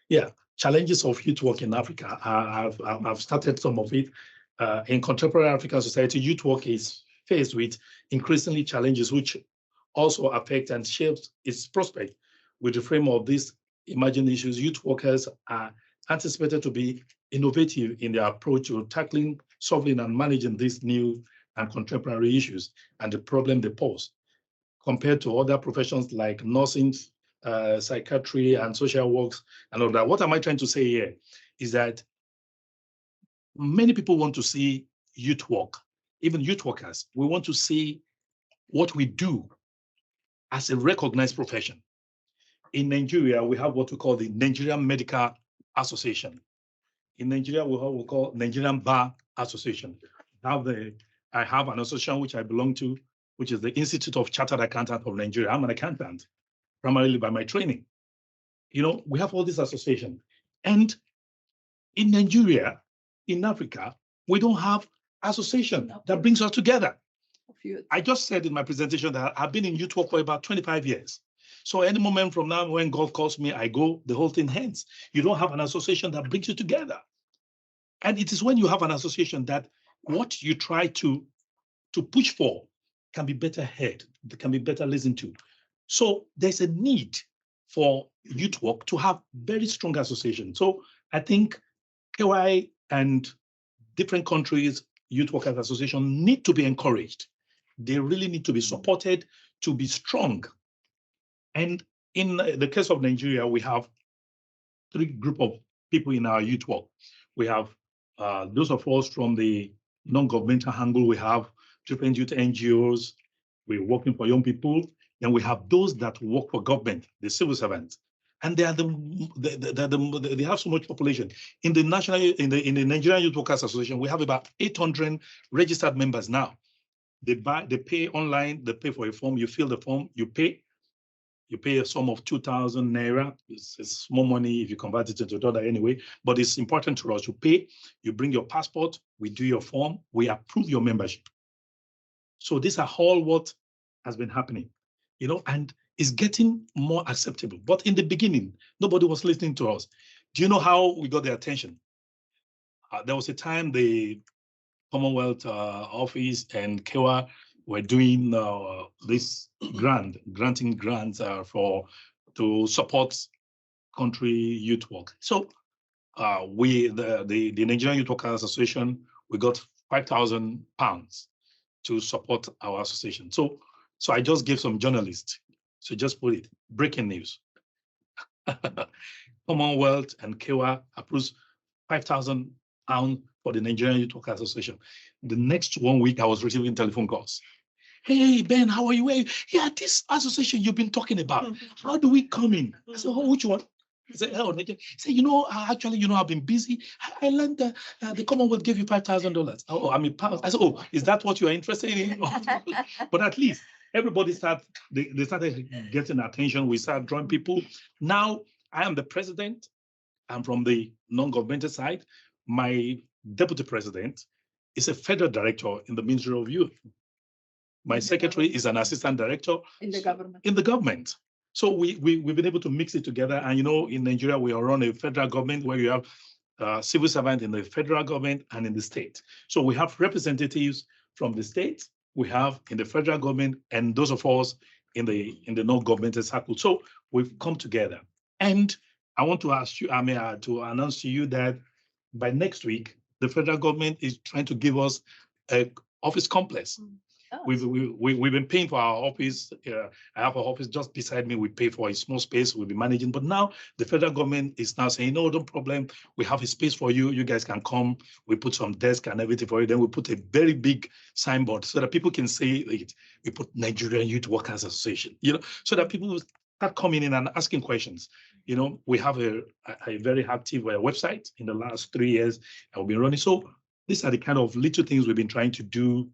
Yeah, challenges of youth work in Africa. I've started some of it. In contemporary African society, youth work is faced with increasingly challenges which also affect and shapes its prospect. With the frame of these emerging issues, youth workers are anticipated to be innovative in their approach to tackling, solving, and managing these new and contemporary issues and the problem they pose, compared to other professions like nursing, psychiatry, and social works, and all that. What am I trying to say here is that many people want to see youth work, even youth workers. We want to see what we do as a recognized profession. In Nigeria, we have what we call the Nigerian Medical Association. In Nigeria, we have what we call Nigerian Bar Association. I have an association which I belong to, which is the Institute of Chartered Accountants of Nigeria. I'm an accountant, primarily by my training. We have all these associations. And in Nigeria, in Africa, we don't have association that brings us together. I just said in my presentation that I've been in youth work for about 25 years. So any moment from now, when God calls me, I go, the whole thing ends. You don't have an association that brings you together. And it is when you have an association that what you try to push for can be better heard, can be better listened to. So there's a need for youth work to have very strong association. So I think KY and different countries, youth workers association need to be encouraged. They really need to be supported to be strong. And in the case of Nigeria, we have 3 groups of people in our youth work. We have those of us from the non-governmental angle. We have different youth NGOs. We're working for young people. And we have those that work for government, the civil servants. and they have so much population. In the Nigerian Youth Workers Association, we have about 800 registered members now. They pay online, they pay for a form, you fill the form, you pay a sum of 2,000 naira. It's small money if you convert it into dollar anyway, but it's important to us. You pay, you bring your passport, we do your form, we approve your membership. So these are all what has been happening, and it's getting more acceptable. But in the beginning, nobody was listening to us. Do you know how we got their attention? There was a time the Commonwealth Office and KEWA were doing this granting grants to support country youth work. So the Nigerian Youth Workers Association, we got £5,000 to support our association. So I just gave some journalists, so just put it, breaking news. Commonwealth and KEWA approves £5,000 for the Nigerian Youth Workers Association. The next 1 week, I was receiving telephone calls. Hey, Ben, how are you? Yeah, this association you've been talking about, how do we come in? I said, oh, which one? I said, oh, he said, actually, I've been busy. I learned that the Commonwealth gave you $5,000. Oh, I mean, pounds. I said, oh, is that what you are interested in? But at least everybody started getting attention. We started drawing people. Now I am the president. I'm from the non-governmental side. My deputy president is a federal director in the Ministry of Youth. My secretary is an assistant director in the government. So we've been able to mix it together. And in Nigeria, we are on a federal government where you have civil servant in the federal government and in the state. So we have representatives from the state, we have in the federal government, and those of us in the non-governmental circle. So we've come together. And I want to ask you, to announce to you that by next week, the federal government is trying to give us an office complex. Oh. We've been paying for our office. I have an office just beside me. We pay for a small space. We'll be managing. But now the federal government is now saying, no problem. We have a space for you. You guys can come. We put some desk and everything for you. Then we put a very big signboard so that people can say it. We put Nigerian Youth Workers Association, so that people will start coming in and asking questions. We have a very active website in the last 3 years and we've been running. So these are the kind of little things we've been trying to do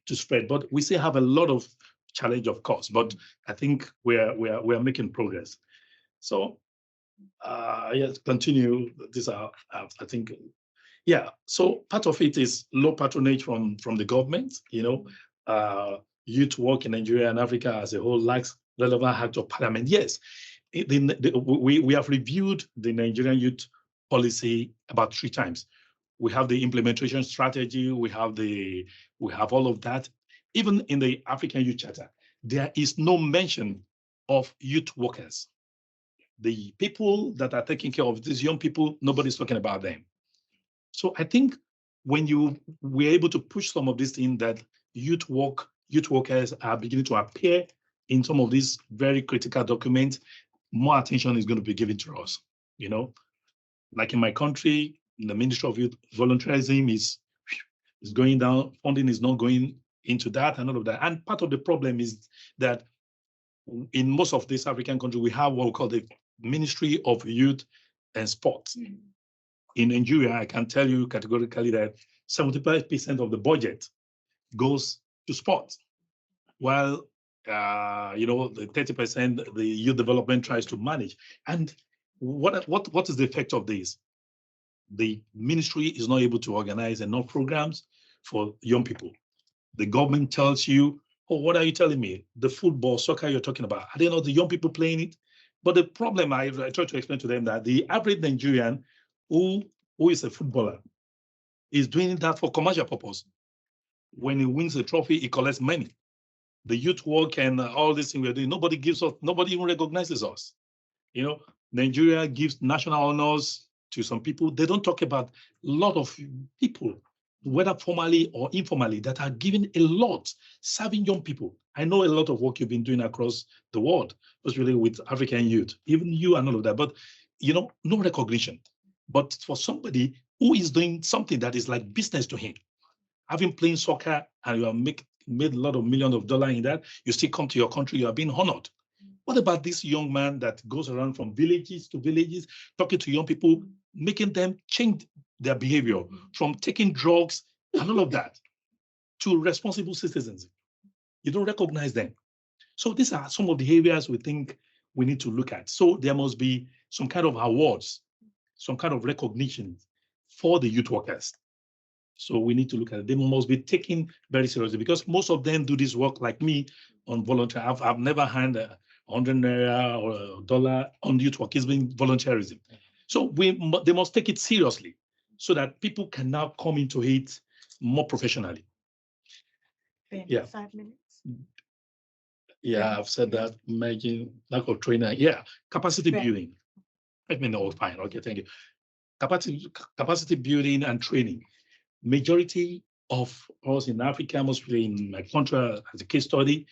to spread, but we still have a lot of challenge, of course, but I think we're making progress. So yes, continue. These are, I think, yeah. So part of it is low patronage from the government. Youth work in Nigeria and Africa as a whole lacks relevant act of parliament. Yes, we have reviewed the Nigerian youth policy about 3 times. We have the implementation strategy. We have all of that. Even in the African Youth Charter, there is no mention of youth workers. The people that are taking care of these young people, nobody's talking about them. So I think when we're able to push some of these things, that youth workers are beginning to appear in some of these very critical documents, more attention is going to be given to us. Like in my country, the Ministry of Youth, volunteerism is going down, funding is not going into that and all of that. And part of the problem is that in most of these African countries, we have what we call the Ministry of Youth and Sports. Mm-hmm. In Nigeria, I can tell you categorically that 75% of the budget goes to sports, while the 30% the youth development tries to manage. And what is the effect of this? The ministry is not able to organize enough programs for young people. The government tells you, oh, what are you telling me? The football, soccer you're talking about, are they not the young people playing it? But the problem, I try to explain to them that the average Nigerian who is a footballer is doing that for commercial purpose. When he wins a trophy, he collects money. The youth work and all this thing we're doing, nobody even recognizes us. Nigeria gives national honors to some people. They don't talk about a lot of people, whether formally or informally, that are giving a lot, serving young people. I know a lot of work you've been doing across the world, especially with African youth, even you and all of that, but no recognition. But for somebody who is doing something that is like business to him, having playing soccer and you have made a lot of millions of dollars in that, you still come to your country, you are being honored. What about this young man that goes around from villages to villages, talking to young people, making them change their behavior from taking drugs and all of that to responsible citizens? You don't recognize them. So these are some of the areas we think we need to look at. So there must be some kind of awards, some kind of recognition for the youth workers. So we need to look at it. They must be taken very seriously because most of them do this work like me on volunteer. I've never had $100 or $1 on youth work. It's been volunteerism. So they must take it seriously so that people can now come into it more professionally. Yeah. 5 minutes. Yeah, I've said that, making lack of training. Yeah, capacity building. I mean, oh, fine. Okay, thank you. Capacity building and training. Majority of us in Africa, mostly in my country, as a case study,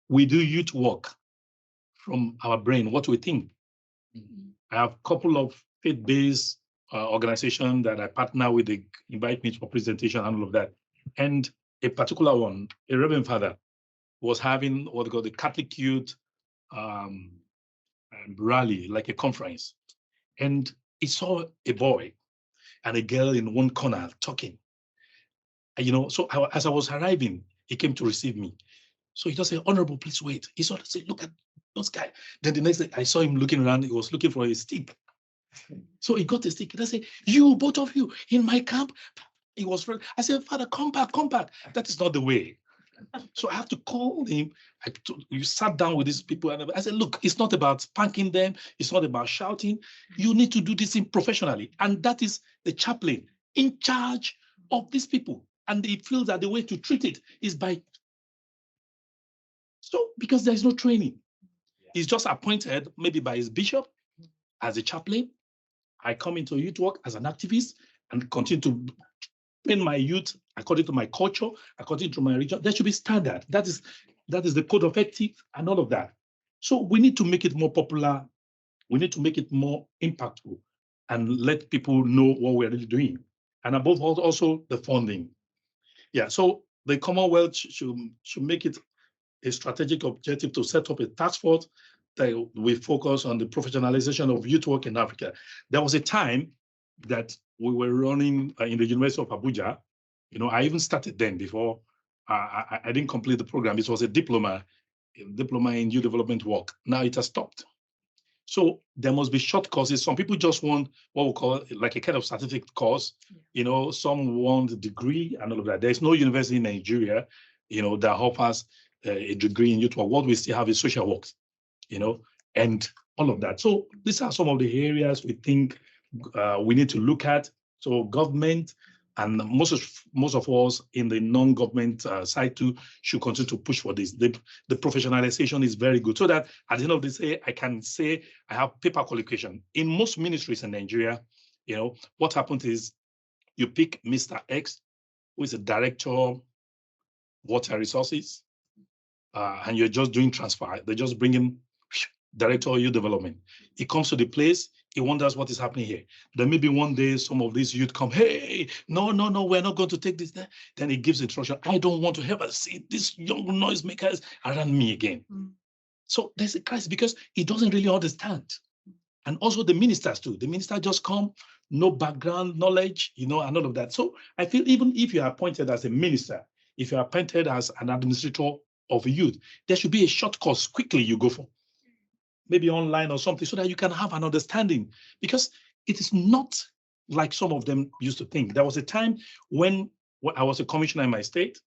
we do youth work from our brain, what we think. I have a couple of faith-based organizations that I partner with. They invite me for presentation and all of that. And a particular one, a Reverend Father, was having what they call the Catholic Youth rally, like a conference. And he saw a boy and a girl in one corner talking. And, so as I was arriving, he came to receive me. So he just said, "Honorable, please wait." He sort of said, "Look at those guys." Then the next day, I saw him looking around. He was looking for a stick. So he got the stick. And I said, "You, both of you, in my camp?" He was. I said, "Father, come back, come back." That is not the way. So I have to call him. You sat down with these people, and I said, "Look, it's not about spanking them. It's not about shouting. You need to do this thing professionally." And that is the chaplain in charge of these people. And he feels that the way to treat it is by. So because there is no training, he's just appointed maybe by his bishop as a chaplain. I come into youth work as an activist and continue to train my youth according to my culture, according to my region. There should be standard. That is the code of ethics and all of that. So we need to make it more popular. We need to make it more impactful and let people know what we're really doing. And above all, also the funding. Yeah, so the Commonwealth should make it a strategic objective to set up a task force that will focus on the professionalization of youth work in Africa. There was a time that we were running in the University of Abuja. I even started then before I didn't complete the program. It was a diploma in youth development work. Now it has stopped. So there must be short courses. Some people just want what we call like a kind of certificate course. Some want a degree and all of that. There's no university in Nigeria, that offers a degree in youth work. What we still have is social works, and all of that. So these are some of the areas we think we need to look at. So government and most of us in the non-government side too should continue to push for this. The professionalization is very good, so that at the end of the day, I can say I have paper qualification. In most ministries in Nigeria, what happens is you pick Mr. X, who is a director, water resources, and you're just doing transfer. They just bring in director of youth development. He comes to the place, he wonders what is happening here. Then maybe one day some of these youth come, "Hey, no, we're not going to take this." Then he gives instruction. "I don't want to ever see these young noisemakers around me again." So there's a crisis because he doesn't really understand. And also the ministers too. The ministers just come, no background knowledge, and all of that. So I feel even if you are appointed as a minister, if you are appointed as an administrator of youth, there should be a short course quickly you go for. Maybe online or something, so that you can have an understanding, because it is not like some of them used to think. There was a time when I was a commissioner in my state,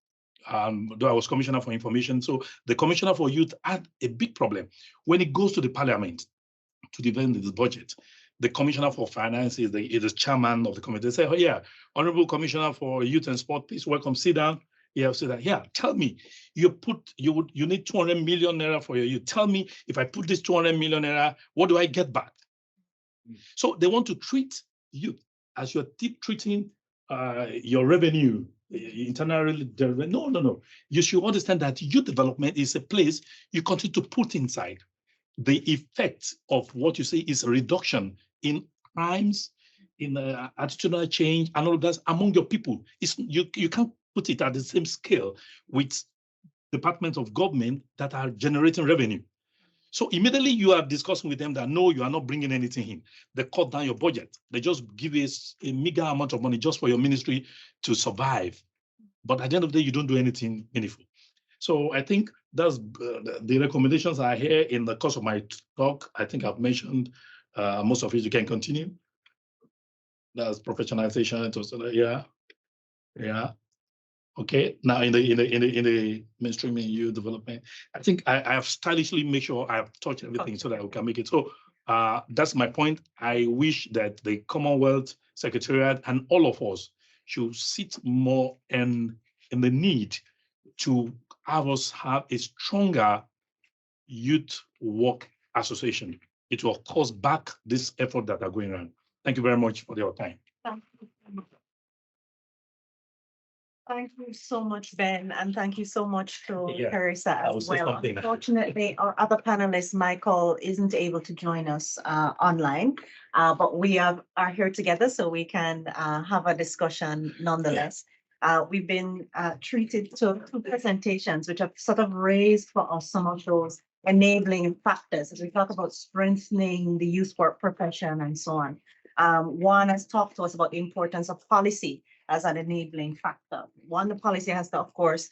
though I was commissioner for information. So the commissioner for youth had a big problem when it goes to the parliament to defend the budget. The commissioner for finance is the chairman of the committee. They say, "Oh yeah, honorable commissioner for youth and sport, please welcome, sit down." Yeah, so that, yeah, tell me, you need 200 million naira for your youth. Tell me, if I put this 200 million naira, what do I get back? So they want to treat youth as you're treating your revenue, internally. No. You should understand that youth development is a place you continue to put inside. The effect of what you say is a reduction in crimes, in attitudinal change, and all of that among your people. You can't put it at the same scale with departments of government that are generating revenue. So immediately you are discussing with them that no, you are not bringing anything in. They cut down your budget. They just give you a meager amount of money just for your ministry to survive. But at the end of the day, you don't do anything meaningful. So I think that's the recommendations are here in the course of my talk. I think I've mentioned most of it. You can continue. That's professionalization. Yeah. Okay. Now in the mainstreaming youth development, I think I have stylishly made sure I have touched everything so that we can make it. So that's my point. I wish that the Commonwealth Secretariat and all of us should sit more in the need to have us have a stronger youth work association. It will cause back this effort that are going on. Thank you very much for your time. Thank you so much, Ben, and thank you so much to Yeah, Teresa I will as say well. something. Unfortunately, our other panelist, Michael, isn't able to join us online, but we are here together so we can have a discussion nonetheless. We've been treated to two presentations which have sort of raised for us some of those enabling factors as we talk about strengthening the youth work profession and so on. One has talked to us about the importance of policy as an enabling factor. One, the policy has to, of course,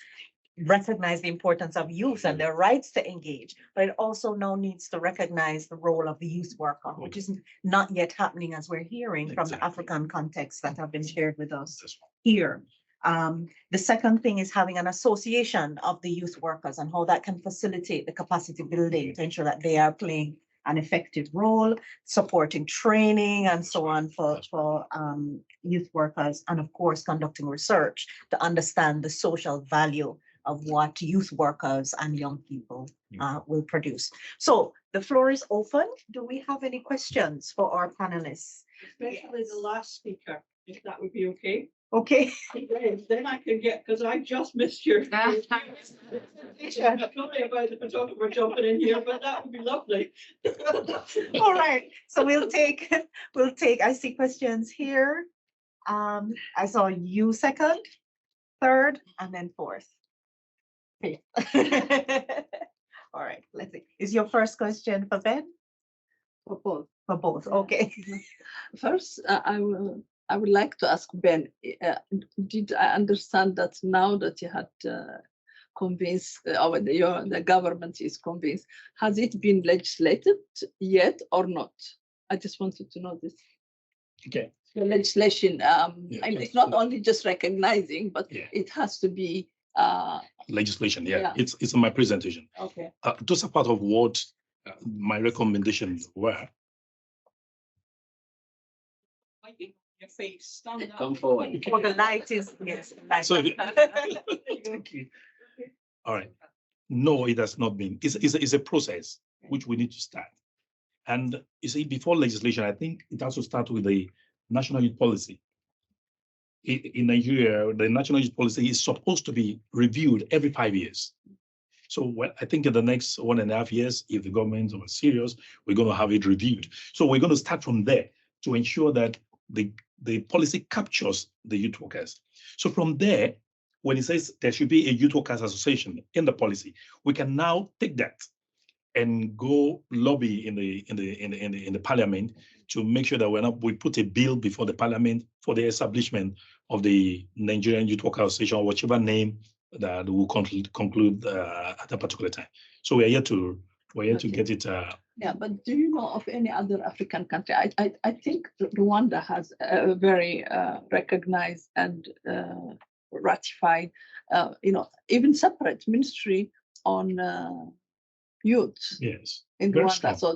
recognize the importance of youth and their rights to engage, but it also now needs to recognize the role of the youth worker, which is not yet happening as we're hearing from the African context that have been shared with us here. The second thing is having an association of the youth workers and how that can facilitate the capacity building to ensure that they are playing an effective role, supporting training and so on for youth workers, and of course, conducting research to understand the social value of what youth workers and young people will produce. So the floor is open. Do we have any questions for our panelists? Especially the last speaker, if that would be okay. Okay. Then I can get, because I just missed your. Sorry about the photographer jumping in here, but that would be lovely. All right, so we'll take, I see questions here. I saw you second, third, and then fourth. Fifth. All right, let's see. Is your first question for Ben? For both. For both, okay. First, I would like to ask Ben, did I understand that now that you had convinced, or the government is convinced, has it been legislated yet or not? I just wanted to know this. Okay. The legislation, and it's not only just recognizing, but it has to be legislation. It's in my presentation. Okay. Those are part of what my recommendations were. Your face, stand up. Come forward. For the light is, yes. So, thank you. All right. No, it has not been. It's a process which we need to start. And you see, before legislation, I think it has to start with the national youth policy. In Nigeria, the national youth policy is supposed to be reviewed every 5 years. So I think in the next 1.5 years, if the government are serious, we're going to have it reviewed. So we're going to start from there to ensure that the policy captures the youth workers. So from there, when it says there should be a youth workers association in the policy, we can now take that and go lobby in the parliament to make sure that we put a bill before the parliament for the establishment of the Nigerian Youth Workers Association, or whichever name that will conclude at a particular time. So we're here to get it. Yeah, but do you know of any other African country? I think Rwanda has a very recognized and ratified, even separate ministry on youth. Yes. In Rwanda. So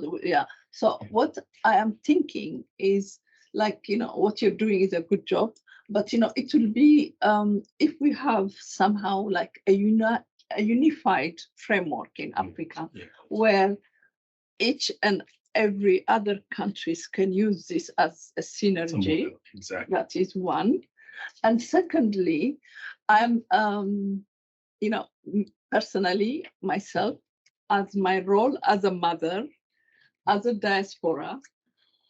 So what I am thinking is, like, what you're doing is a good job, but it will be if we have somehow like a unified framework in Africa where each and every other countries can use this as a synergy. Exactly. That is one. And secondly, I'm personally myself, as my role as a mother, as a diaspora,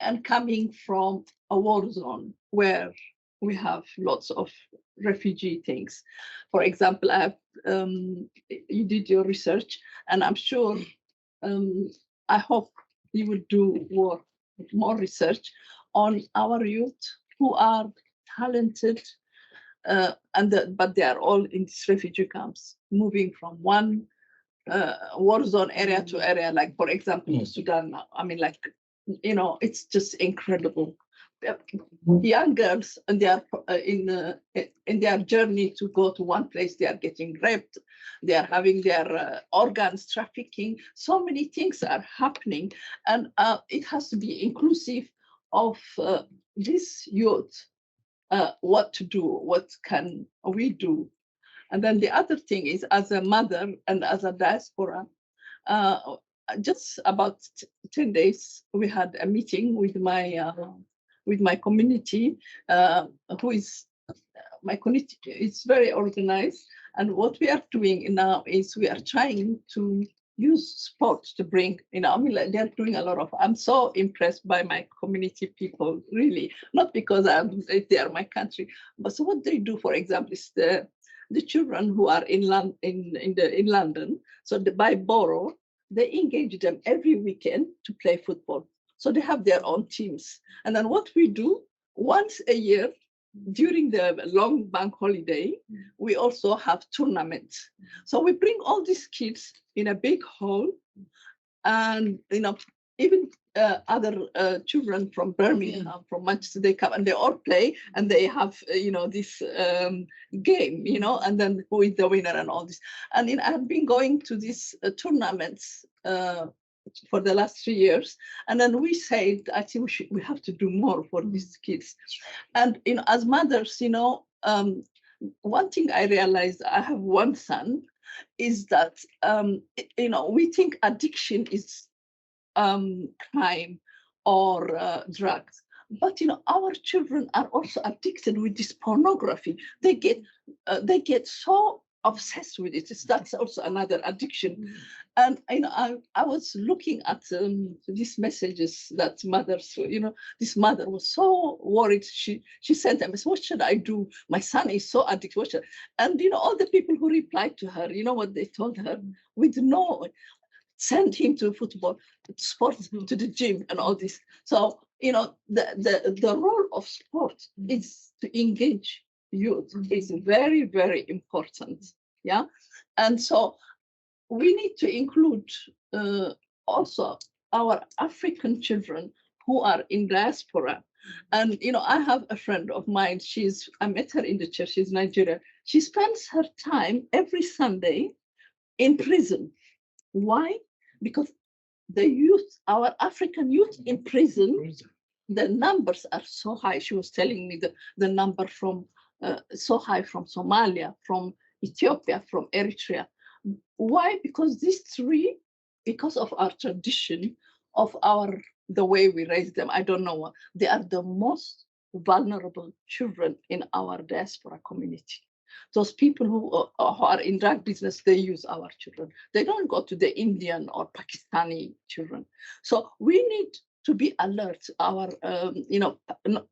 and coming from a war zone where we have lots of refugee things. For example, you did your research, and I'm sure I hope you will do more research on our youth who are talented, but they are all in these refugee camps, moving from one war zone area to area, like for example, Sudan now. I mean, like, it's just incredible. Young girls, and they are in their journey to go to one place, they are getting raped, they are having their organs trafficking. So many things are happening, and it has to be inclusive of this youth. What to do? What can we do? And then the other thing is, as a mother and as a diaspora, just about 10 days, we had a meeting with my community, who is my community is very organized. And what we are doing now is we are trying to use sport to bring, I mean, like, they're doing a lot of, I'm so impressed by my community people, really, not because they are my country, but so what they do, for example, is the children who are in London, so by borough, they engage them every weekend to play football. So they have their own teams. And then what we do once a year during the long bank holiday, we also have tournaments. So we bring all these kids in a big hall, and even other children from Birmingham, from Manchester, they come and they all play, and they have this game, and then who is the winner and all this. And I've been going to these tournaments for the last 3 years, and then we said, I think we have to do more for these kids. And as mothers, one thing I realized, I have one son, is that we think addiction is crime or drugs, but our children are also addicted with this pornography. They get so obsessed with it. That's also another addiction. And I was looking at these messages that mothers, this mother was so worried. She sent a message, what should I do? My son is so addicted. And all the people who replied to her, what they told her? Send him to football, sports, to the gym, and all this. So the role of sport is to engage youth. Is very, very important. Yeah, and so we need to include also our African children who are in diaspora. And I have a friend of mine. I met her in the church. She's Nigerian. She spends her time every Sunday in prison. Why? Because the youth, our African youth in prison, the numbers are so high. She was telling me the number from so high from Somalia, from Ethiopia, from Eritrea. Why? Because these three, because of our tradition, of the way we raise them, I don't know, they are the most vulnerable children in our diaspora community. Those people who are in drug business, they use our children. They don't go to the Indian or Pakistani children. So we need to be alert. Our,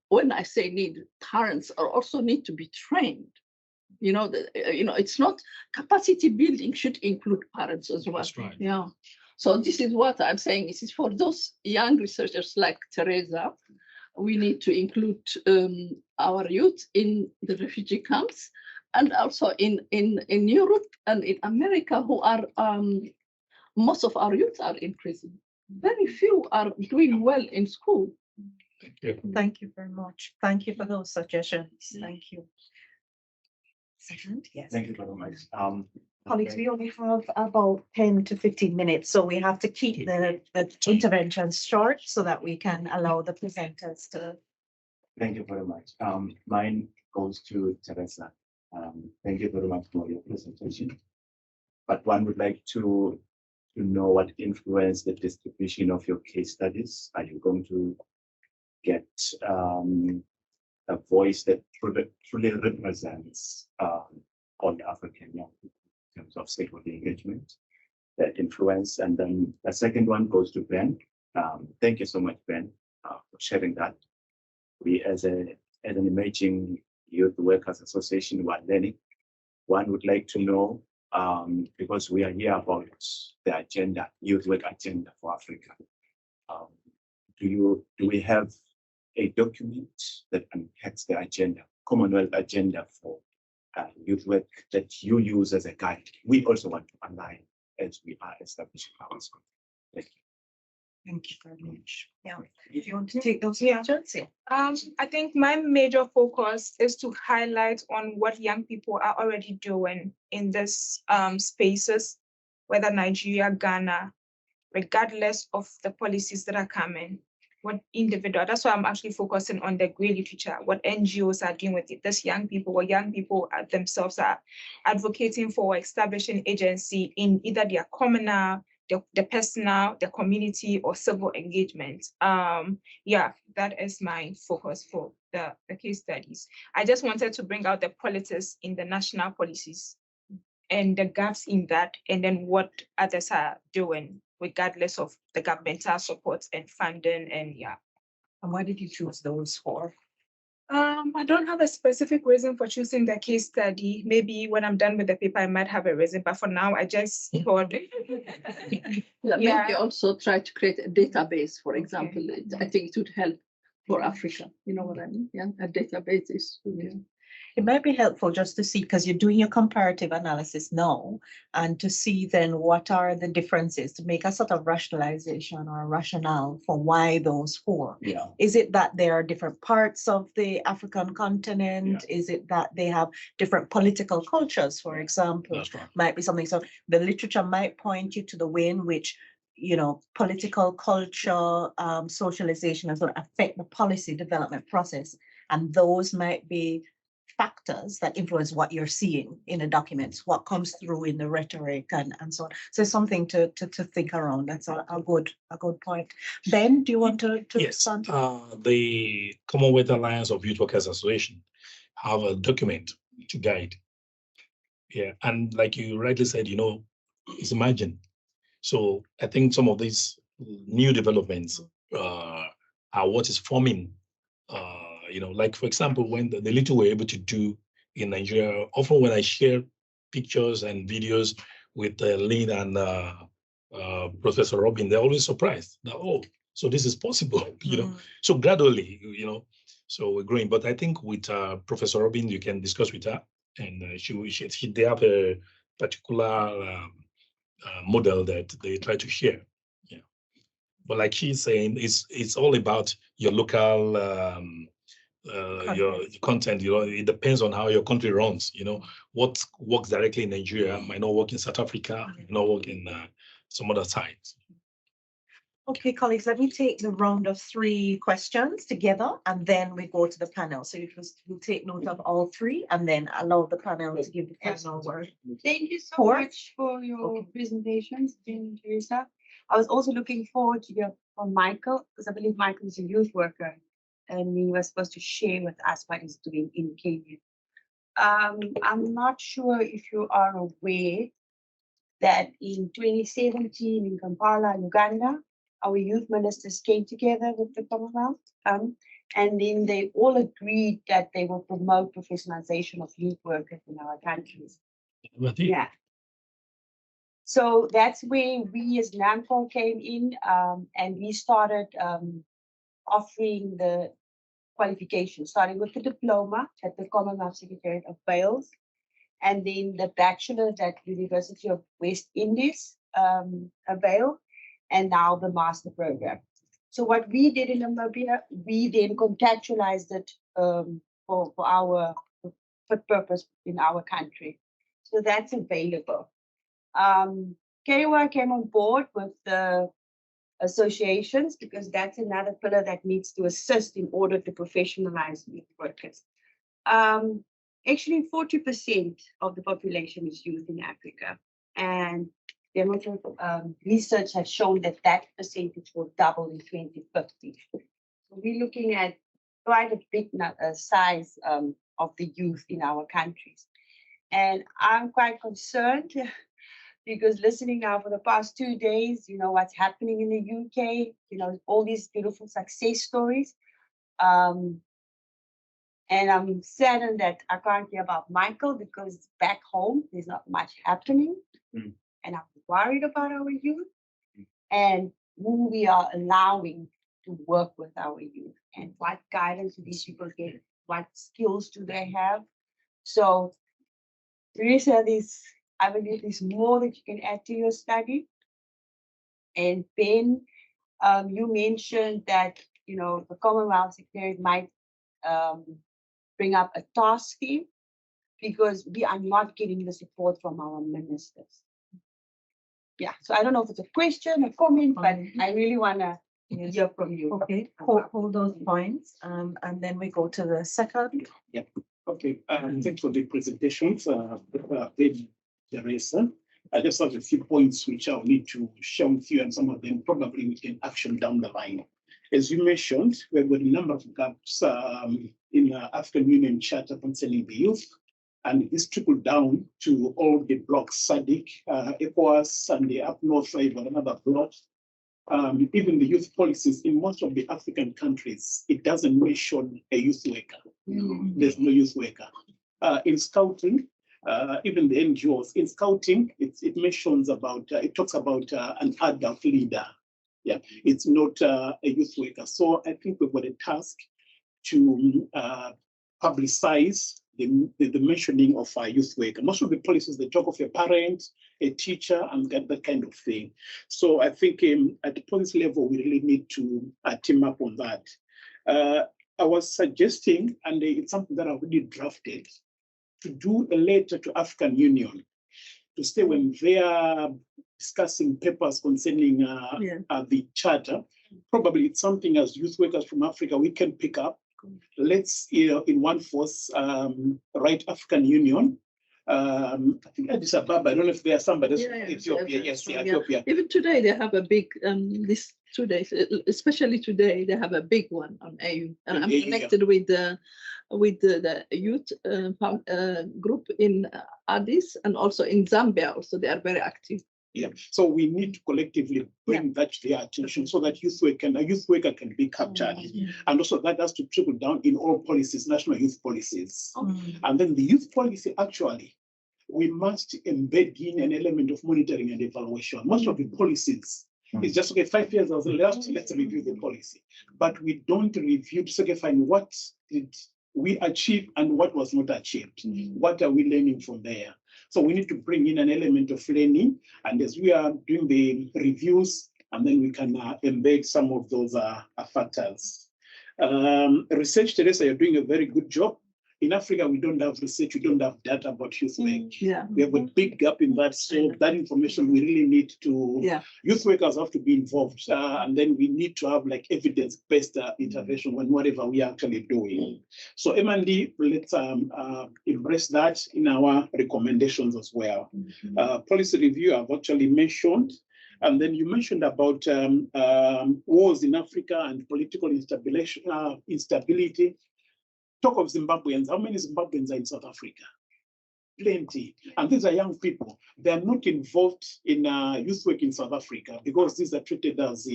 when I say need, parents also need to be trained. It's not capacity building should include parents as well. That's right. Yeah. So this is what I'm saying. This is for those young researchers like Teresa. We need to include our youth in the refugee camps, and also in Europe and in America, who are most of our youth are in prison. Very few are doing well in school. Thank you. Thank you very much. Thank you for those suggestions. Thank you. Second, yes. Thank you very much. Colleagues, we only have about 10 to 15 minutes, so we have to keep the interventions short so that we can allow the presenters to. Thank you very much. Mine goes to Teresa. Thank you very much for your presentation. But one would like to know what influenced the distribution of your case studies. Are you going to get a voice that truly represents all the African young people in terms of stakeholder engagement, that influence? And then the second one goes to Ben. Thank you so much, Ben, for sharing that. We, as an emerging youth workers association, who are learning, one would like to know because we are here about the agenda, youth work agenda for Africa. Do we have a document that unpacks the agenda, Commonwealth agenda for youth work that you use as a guide? We also want to align as we are establishing ourselves. Thank you. Thank you very much. Yeah, if you want to take those questions, yeah. I think my major focus is to highlight on what young people are already doing in this spaces, whether Nigeria, Ghana, regardless of the policies that are coming. What individual, that's why I'm actually focusing on the grey literature, what NGOs are doing with it. These young people, what young people themselves are advocating for, establishing agency in either their communal, the personal, the community, or civil engagement. Yeah, that is my focus for the case studies. I just wanted to bring out the politics in the national policies and the gaps in that, and then what others are doing, regardless of the governmental support and funding, and yeah. And why did you choose those four? I don't have a specific reason for choosing the case study. Maybe when I'm done with the paper, I might have a reason, but for now, I just thought. Maybe also try to create a database, for example. I think it would help for Africa. You know what I mean? Yeah, a database is. Yeah. It might be helpful just to see, because you're doing your comparative analysis now, and to see then what are the differences, to make a sort of rationalization or rationale for why those four. Yeah. Is it that there are different parts of the African continent? Yeah. Is it that they have different political cultures, for example? That's right. Might be something. So the literature might point you to the way in which, you know, political culture, socialization as well affect the policy development process. And those might be factors that influence what you're seeing in the documents, what comes through in the rhetoric and so on. So it's something to think around. That's a good point. Ben, do you want to Yes, respond? The Commonwealth Alliance of Youth Workers Association have a document to guide. Yeah, and like you rightly said, you know, it's emerging. So I think some of these new developments are what is forming. You know, like for example, when the little we're able to do in Nigeria, often when I share pictures and videos with Lynn and Professor Robin, they're always surprised that, oh, so this is possible, you know. So gradually, you know, so we're growing. But I think with Professor Robin, you can discuss with her, and they have a particular model that they try to share. Yeah, but like she's saying, it's all about your local your content. You know, it depends on how your country runs. You know, what works directly in Nigeria might not work in South Africa, might not work in some other sites. Okay, colleagues, let me take the round of 3 questions together, and then we go to the panel. So we'll take note of all 3 and then allow the panel to give the final word. Thank you so much for your presentations, Jane and Teresa. I was also looking forward to hear from Michael, because I believe Michael is a youth worker and he was supposed to share with us what he's doing in Kenya. I'm not sure if you are aware that in 2017 in Kampala, Uganda, our youth ministers came together with the Commonwealth, and then they all agreed that they will promote professionalization of youth workers in our countries. Yeah. So that's where we as NAMCO came in, and we started offering the qualifications, starting with the diploma at the Commonwealth Secretariat of Wales, and then the bachelor at University of West Indies, Vail, and now the master program. So what we did in Namibia, we then contextualized it for our purpose in our country. So that's available. KY came on board with the associations because that's another pillar that needs to assist in order to professionalize youth workers. Actually, 40% of the population is youth in Africa, and research has shown that that percentage will double in 2050. So we're looking at quite a big size of the youth in our countries. And I'm quite concerned because listening now for the past 2 days, you know, what's happening in the UK, you know, all these beautiful success stories. And I'm saddened that I can't hear about Michael because back home there's not much happening. Mm. And I'm worried about our youth and who we are allowing to work with our youth and what guidance do these people get, what skills do they have. So Teresa, I believe there's more that you can add to your study. And Ben, you mentioned that the Commonwealth Secretary might bring up a task team because we are not getting the support from our ministers. Yeah, so I don't know if it's a question, a comment, but I really want to hear from you. Okay, hold those points, and then we go to the second. Yeah. Okay. Thanks for the presentations, Teresa. I just have a few points which I'll need to share with you, and some of them probably we can action down the line. As you mentioned, we've got a number of gaps in the African Union Charter concerning the youth, and this trickled down to all the blocks, SADC, ECOWAS, and the up north side, but another block. Even the youth policies in most of the African countries, it doesn't mention a youth worker. There's no youth worker. In scouting, even the NGOs, in scouting, it mentions about, it talks about an adult leader. Yeah, it's not a youth worker. So I think we've got a task to publicize the mentioning of a youth worker. Most of the policies, they talk of a parent, a teacher, and that kind of thing. So I think at the policy level, we really need to team up on that. I was suggesting, and it's something that I already drafted, to do a letter to African Union to say when they are discussing papers concerning the charter, probably it's something as youth workers from Africa we can pick up. Let's, in one force, write African Union. I think Addis Ababa, I don't know if there are somebody else. Ethiopia, yes, Ethiopia. Even today, they have a big, this 2 days, especially today, they have a big one on AU. And I'm connected with the youth group in Addis and also in Zambia. Also, they are very active. Yeah, so we need to collectively bring that to their attention so that a youth worker can be captured. And also that has to trickle down in all policies, national youth policies. And then the youth policy, actually, we must embed in an element of monitoring and evaluation. Most of the policies, it's just, okay, 5 years as last, let's review the policy. But we don't review to say, find what did we achieve and what was not achieved. What are we learning from there? So we need to bring in an element of learning, and as we are doing the reviews, and then we can embed some of those factors. Research, Teresa, you're doing a very good job. In Africa, we don't have research, we don't have data about youth work. We have a big gap in that. So that information we really need to, youth workers have to be involved. And then we need to have like evidence-based intervention when whatever we are actually doing. So M&D, let's embrace that in our recommendations as well. Policy review I've actually mentioned. And then you mentioned about wars in Africa and political instability. Talk of Zimbabweans. How many Zimbabweans are in South Africa? Plenty. And these are young people. They are not involved in youth work in South Africa because these are treated as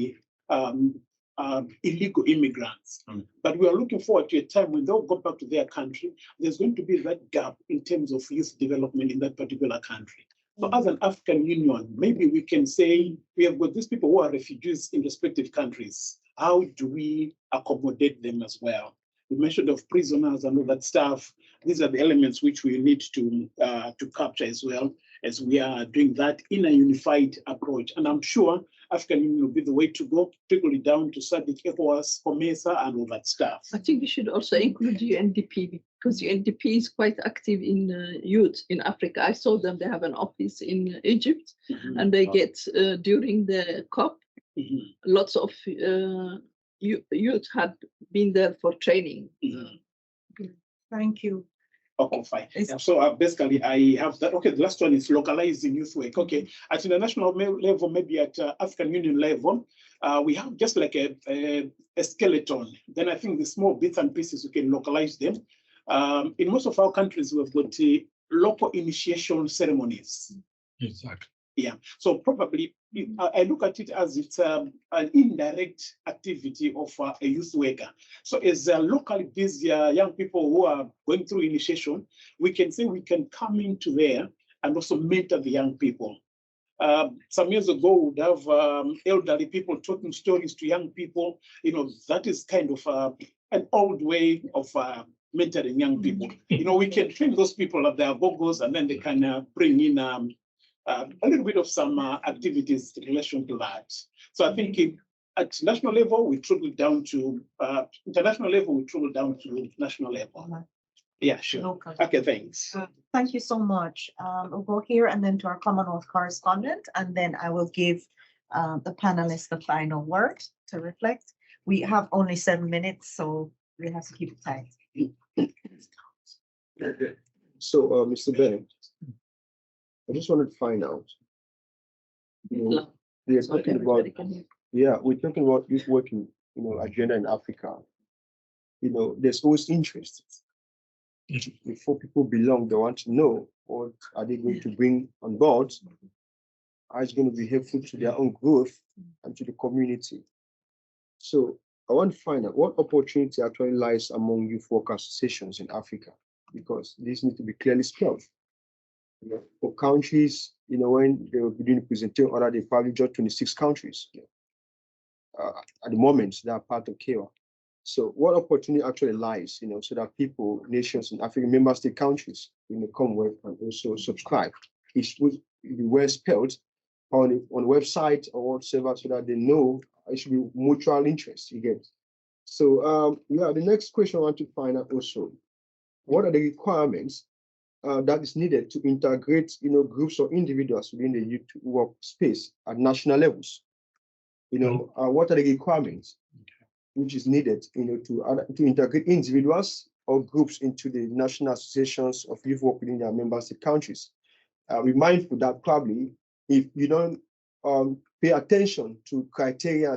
illegal immigrants. But we are looking forward to a time when they'll go back to their country. There's going to be that gap in terms of youth development in that particular country. So as an African Union, maybe we can say we have got these people who are refugees in respective countries. How do we accommodate them as well? We mentioned of prisoners and all that stuff. These are the elements which we need to capture as well as we are doing that in a unified approach. And I'm sure African Union will be the way to go, trickle it down to SADC, ECOWAS, COMESA, and all that stuff. I think we should also include UNDP because UNDP is quite active in youth in Africa. I saw them, they have an office in Egypt and they get, during the COP, lots of youth had been there for training. Thank you. Okay, fine. So basically, I have that. Okay, the last one is localizing youth work. Okay, at international level, maybe at African Union level, we have just like a skeleton. Then I think the small bits and pieces, we can localize them. In most of our countries, we've got local initiation ceremonies. Exactly. Yeah, so probably I look at it as it's an indirect activity of a youth worker. So as locally these young people who are going through initiation, we can say we can come into there and also mentor the young people. Some years ago, we would have elderly people talking stories to young people. You know, that is kind of an old way of mentoring young people. You know, we can train those people at their goggles, and then they can bring in a little bit of some activities in relation to that. So I think at national level, we trickle down to international level, we trickle down to national level. Yeah, sure. Local. Okay, thanks. Thank you so much. We'll go here and then to our Commonwealth correspondent, and then I will give the panelists the final word to reflect. We have only 7 minutes, so we have to keep it tight. So, Mr. Bennett, I just wanted to find out. We're talking about, we're talking about youth working, agenda in Africa. There's always interest. Before people belong, they want to know what are they going to bring on board, how it's going to be helpful to their own growth and to the community. So I want to find out what opportunity actually lies among youth worker associations in Africa, because this needs to be clearly spelled. For countries, when they were doing the presentation, or they probably just 26 countries. At the moment, they are part of KEWA. So what opportunity actually lies, so that people, nations in African member state countries in the Commonwealth can also subscribe. It should be well spelled on the website or whatever, so that they know it should be mutual interest, you get. So the next question I want to find out also, what are the requirements that is needed to integrate, groups or individuals within the youth work space at national levels? What are the requirements which is needed, to integrate individuals or groups into the national associations of youth work within their member state countries? Be mindful that probably if you don't pay attention to criteria,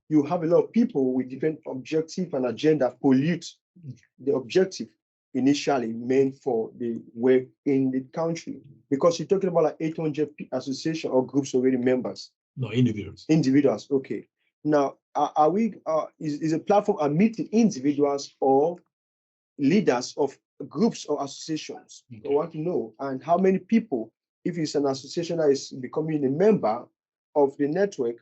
you have a lot of people with different objective and agenda pollute the objective initially meant for the work in the country, because you're talking about like 800 association or groups already members. No, individuals. Individuals, okay. Now, is a platform admitting individuals or leaders of groups or associations? I want to know, and how many people, if it's an association that is becoming a member of the network,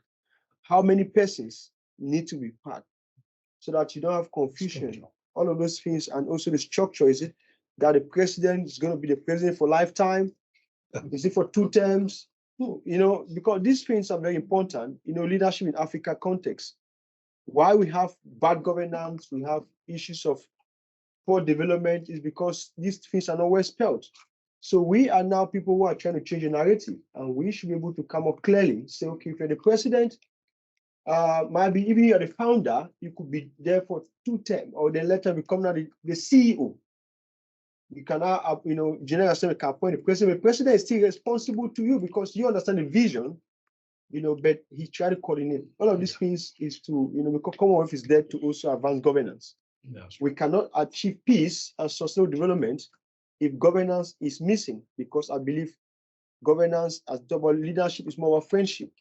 how many persons need to be part, so that you don't have confusion, all of those things, and also the structure. Is it that the president is going to be the president for lifetime? Is it for 2 terms? Because these things are very important, leadership in Africa context. Why we have bad governance, we have issues of poor development, is because these things are not well spelled. So we are now people who are trying to change the narrative, and we should be able to come up clearly, say, okay, if you're the president, maybe even you're the founder, you could be there for 2 terms, or then later become now the CEO. You can now, General Assembly can appoint the president. The president is still responsible to you because you understand the vision, but he tried to coordinate. All of these things is to, because Commonwealth is there to also advance governance. Yes. We cannot achieve peace and sustainable development if governance is missing, because I believe governance as double leadership is more of friendship.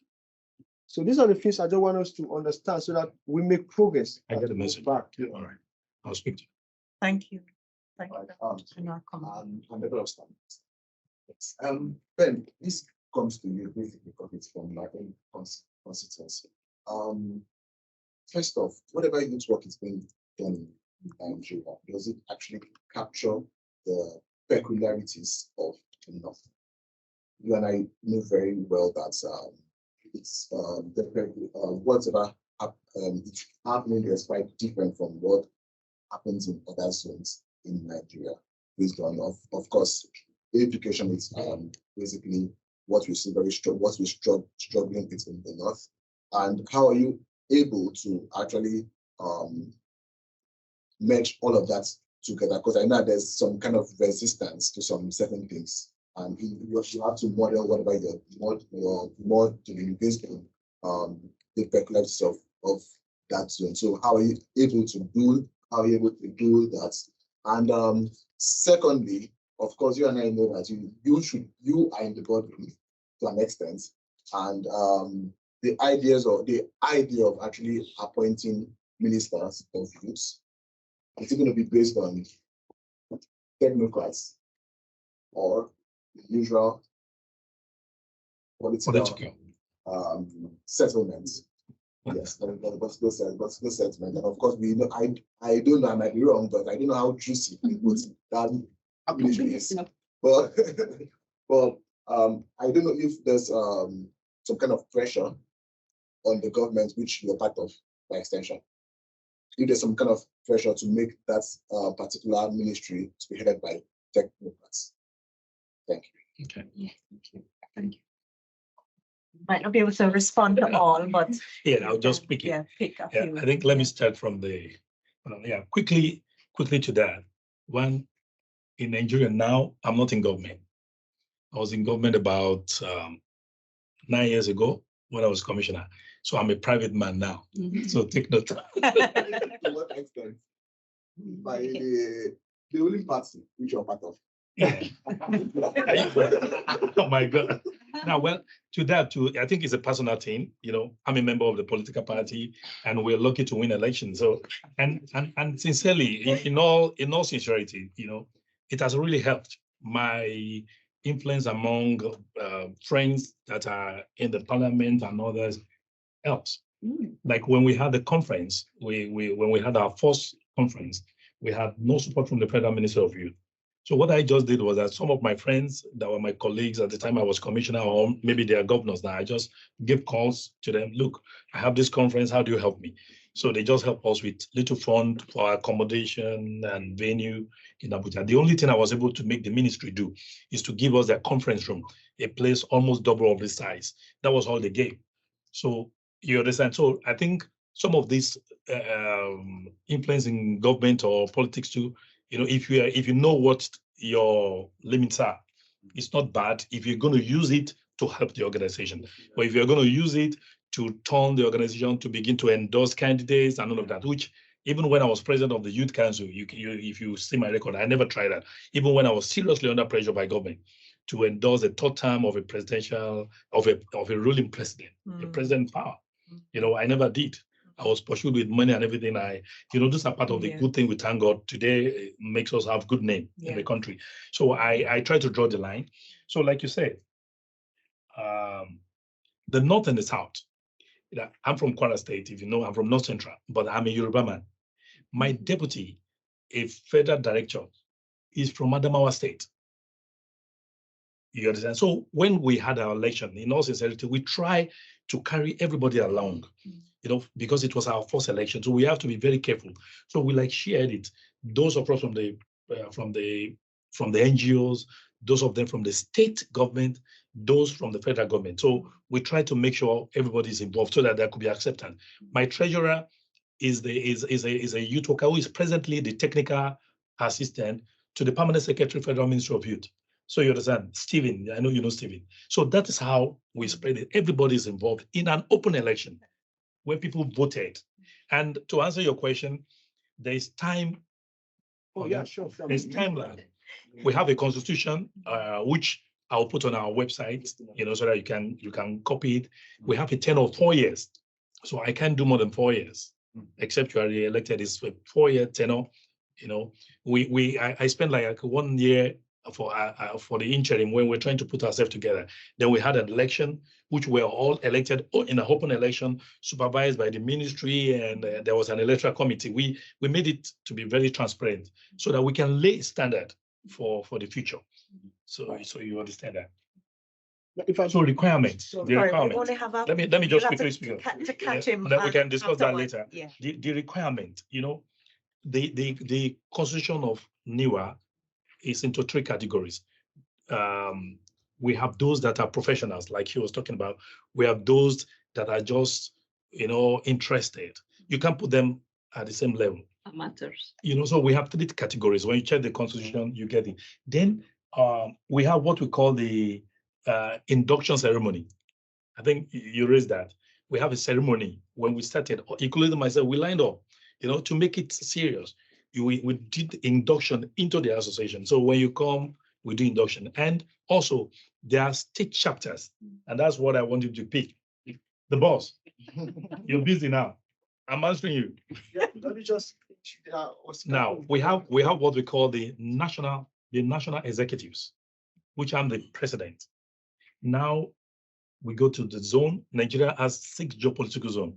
So these are the things I just want us to understand so that we make progress. I get the message. Back. All right. I'll speak to you. Thank you. Thank you. Yes. Ben, this comes to you briefly because it's from my own constituency. First off, whatever youth work is being done in Nigeria, does it actually capture the peculiarities of the North? You and I know very well that it's whatever it's happening is quite different from what happens in other zones in Nigeria. Based on, of course, education is basically what we see very strong, what we're struggling with in the North. And how are you able to actually merge all of that together? Because I know there's some kind of resistance to some certain things, and you have to model whatever you're modeling based on the peculiarities of that zone. So how are you able to do that? And secondly, of course, you and I know that you are in the boardroom. to an extent. And the idea of actually appointing ministers of youth, is it going to be based on technocrats or the usual political. Settlements? Yes, those settlements. And of course, we know I don't know, I might be wrong, but I don't know how juicy that application is. But but I don't know if there's some kind of pressure on the government, which you're part of by extension. If there's some kind of pressure to make that particular ministry to be headed by technocrats. Thank you. Okay. Yeah, thank you. Might not be able to respond to all, but yeah, I'll just pick it. Yeah, pick a Yeah, few. I think let me start from the quickly to that. One, in Nigeria now, I'm not in government. I was in government about 9 years ago when I was commissioner. So I'm a private man now. So take note. To what extent? By the ruling party, which you're part of. Yeah. Oh my God. Now, well, to that, too, I think it's a personal thing. I'm a member of the political party, and we're lucky to win elections. So, and sincerely, in all sincerity, it has really helped my influence among friends that are in the parliament and others helps. Like when we had the conference, when we had our first conference, we had no support from the Federal Minister of Youth. So what I just did was that some of my friends that were my colleagues at the time I was commissioner, or maybe they are governors now, I just give calls to them. Look, I have this conference. How do you help me? So they just help us with little fund for accommodation and venue in Abuja. The only thing I was able to make the ministry do is to give us their conference room, a place almost double of the size. That was all they gave. So you understand? So I think some of this influence in government or politics too, if you know what your limits are, it's not bad if you're going to use it to help the organization. But if you're going to use it to turn the organization to begin to endorse candidates and all of that, which even when I was president of the Youth Council, if you see my record, I never tried that. Even when I was seriously under pressure by government to endorse a third term of a presidential, of a ruling president, a president power, I never did. I was pursued with money and everything. Those are part of the good thing we thank God today. It makes us have good name in the country. So I try to draw the line. So like you said, the North and the South. I'm from Kwara State, if you know, I'm from North Central, but I'm a Yoruba man. My deputy, a federal director, is from Adamawa State. You understand? So when we had our election, in all sincerity, we try to carry everybody along, because it was our first election. So we have to be very careful. So we shared it. Those of us from the NGOs, those of them from the state government, those from the federal government. So we try to make sure everybody is involved so that there could be acceptance. My treasurer is a youth worker who is presently the technical assistant to the permanent secretary, Federal Ministry of Youth. So you understand, Stephen, I know you know Stephen. So that is how we spread it. Everybody is involved in an open election where people voted. And to answer your question, there is time. Oh yeah, sure. There's timeline. We have a constitution, which I'll put on our website, so that you can copy it. We have a tenure of 4 years. So I can't do more than 4 years, except you are re-elected. It's a 4-year tenure. I spent like 1 year for the interim when we're trying to put ourselves together. Then we had an election, which were all elected in an open election, supervised by the ministry, and there was an electoral committee. We made it to be very transparent so that we can lay a standard for the future. So you understand that. Requirements. The requirement. Let me just quickly speak. To catch him. Then we can discuss that later. Yeah. The requirement. The constitution of NIWA is into 3 categories. We have those that are professionals, like he was talking about. We have those that are just, interested. You can't put them at the same level. Matters. So we have 3 categories. When you check the constitution, you get it. Then we have what we call the induction ceremony. I think you raised that. We have a ceremony when we started, including myself, we lined up, to make it serious. We did induction into the association. So when you come, we do induction. And also there are state chapters, and that's what I want you to pick. The boss, you're busy now. I'm answering you. Yeah, let me just. Now we have what we call the national executives, which I'm the president. Now we go to the zone. Nigeria has 6 geopolitical zones.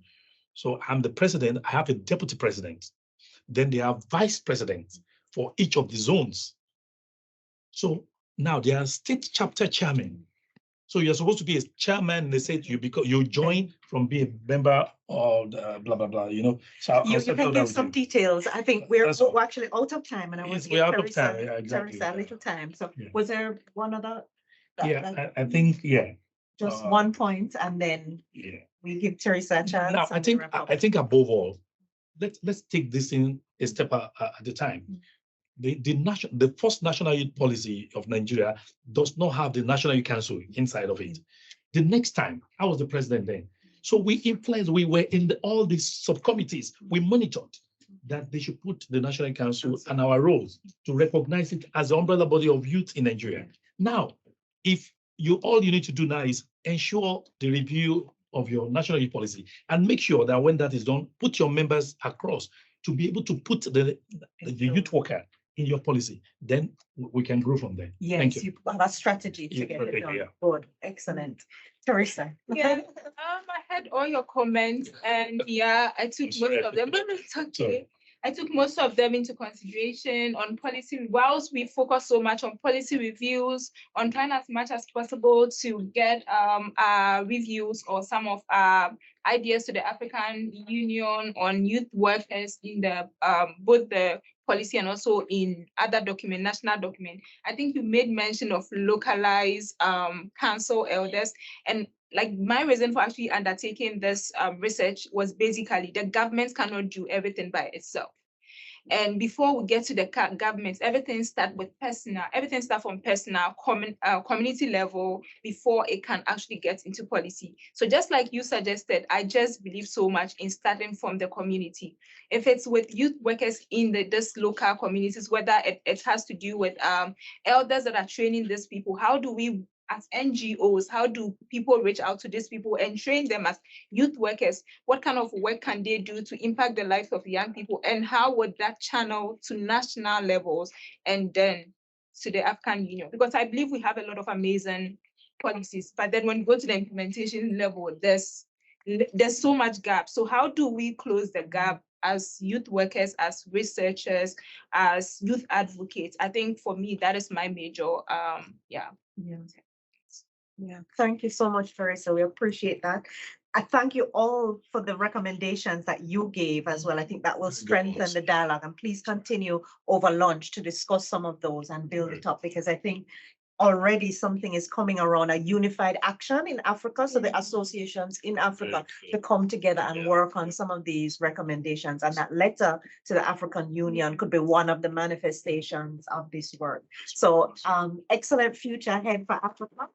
So I'm the president. I have a deputy president. Then they have vice presidents for each of the zones. So now they are state chapter chairman. So you're supposed to be a chairman. They said you join from being a member of the blah blah blah. You know. So You can give some details. I think we're actually out of time, and I want to give Teresa, Teresa a little time. So was there one other? I think just 1 point, and then we give Teresa a chance. Now I think above all, let's take this in a step at a time. The first national youth policy of Nigeria does not have the National Youth Council inside of it. The next time, I was the president then. So we influenced, we were in all these subcommittees, we monitored that they should put the National Youth Council and our roles to recognize it as the umbrella body of youth in Nigeria. Now, if all you need to do now is ensure the review of your national youth policy and make sure that when that is done, put your members across to be able to put the youth worker in your policy, then we can grow from there. Yes, thank you. You have a strategy to get it done. Good, excellent. Teresa. Yeah, I had all your comments, and I took most of them. But it's okay. I took most of them into consideration on policy. Whilst we focus so much on policy reviews, on trying as much as possible to get reviews or some of ideas to the African Union on youth workers in the both the policy and also in other national document. I think you made mention of localized council elders, and like my reason for actually undertaking this research was basically the government cannot do everything by itself. And before we get to the governments, everything starts with personal, everything starts from personal, community level before it can actually get into policy. So just like you suggested, I just believe so much in starting from the community. If it's with youth workers in this local communities, whether it has to do with elders that are training these people, how do we, as NGOs, how do people reach out to these people and train them as youth workers? What kind of work can they do to impact the lives of young people? And how would that channel to national levels and then to the African Union? Because I believe we have a lot of amazing policies, but then when you go to the implementation level, there's so much gap. So how do we close the gap as youth workers, as researchers, as youth advocates? I think for me, that is my major, Yeah, thank you so much, Teresa. We appreciate that. I thank you all for the recommendations that you gave as well. I think that will strengthen the dialogue, and please continue over lunch to discuss some of those and build it up, because I think already something is coming around, a unified action in Africa. So the associations in Africa to come together and work on some of these recommendations, and that letter to the African Union could be one of the manifestations of this work. So excellent future ahead for Africa.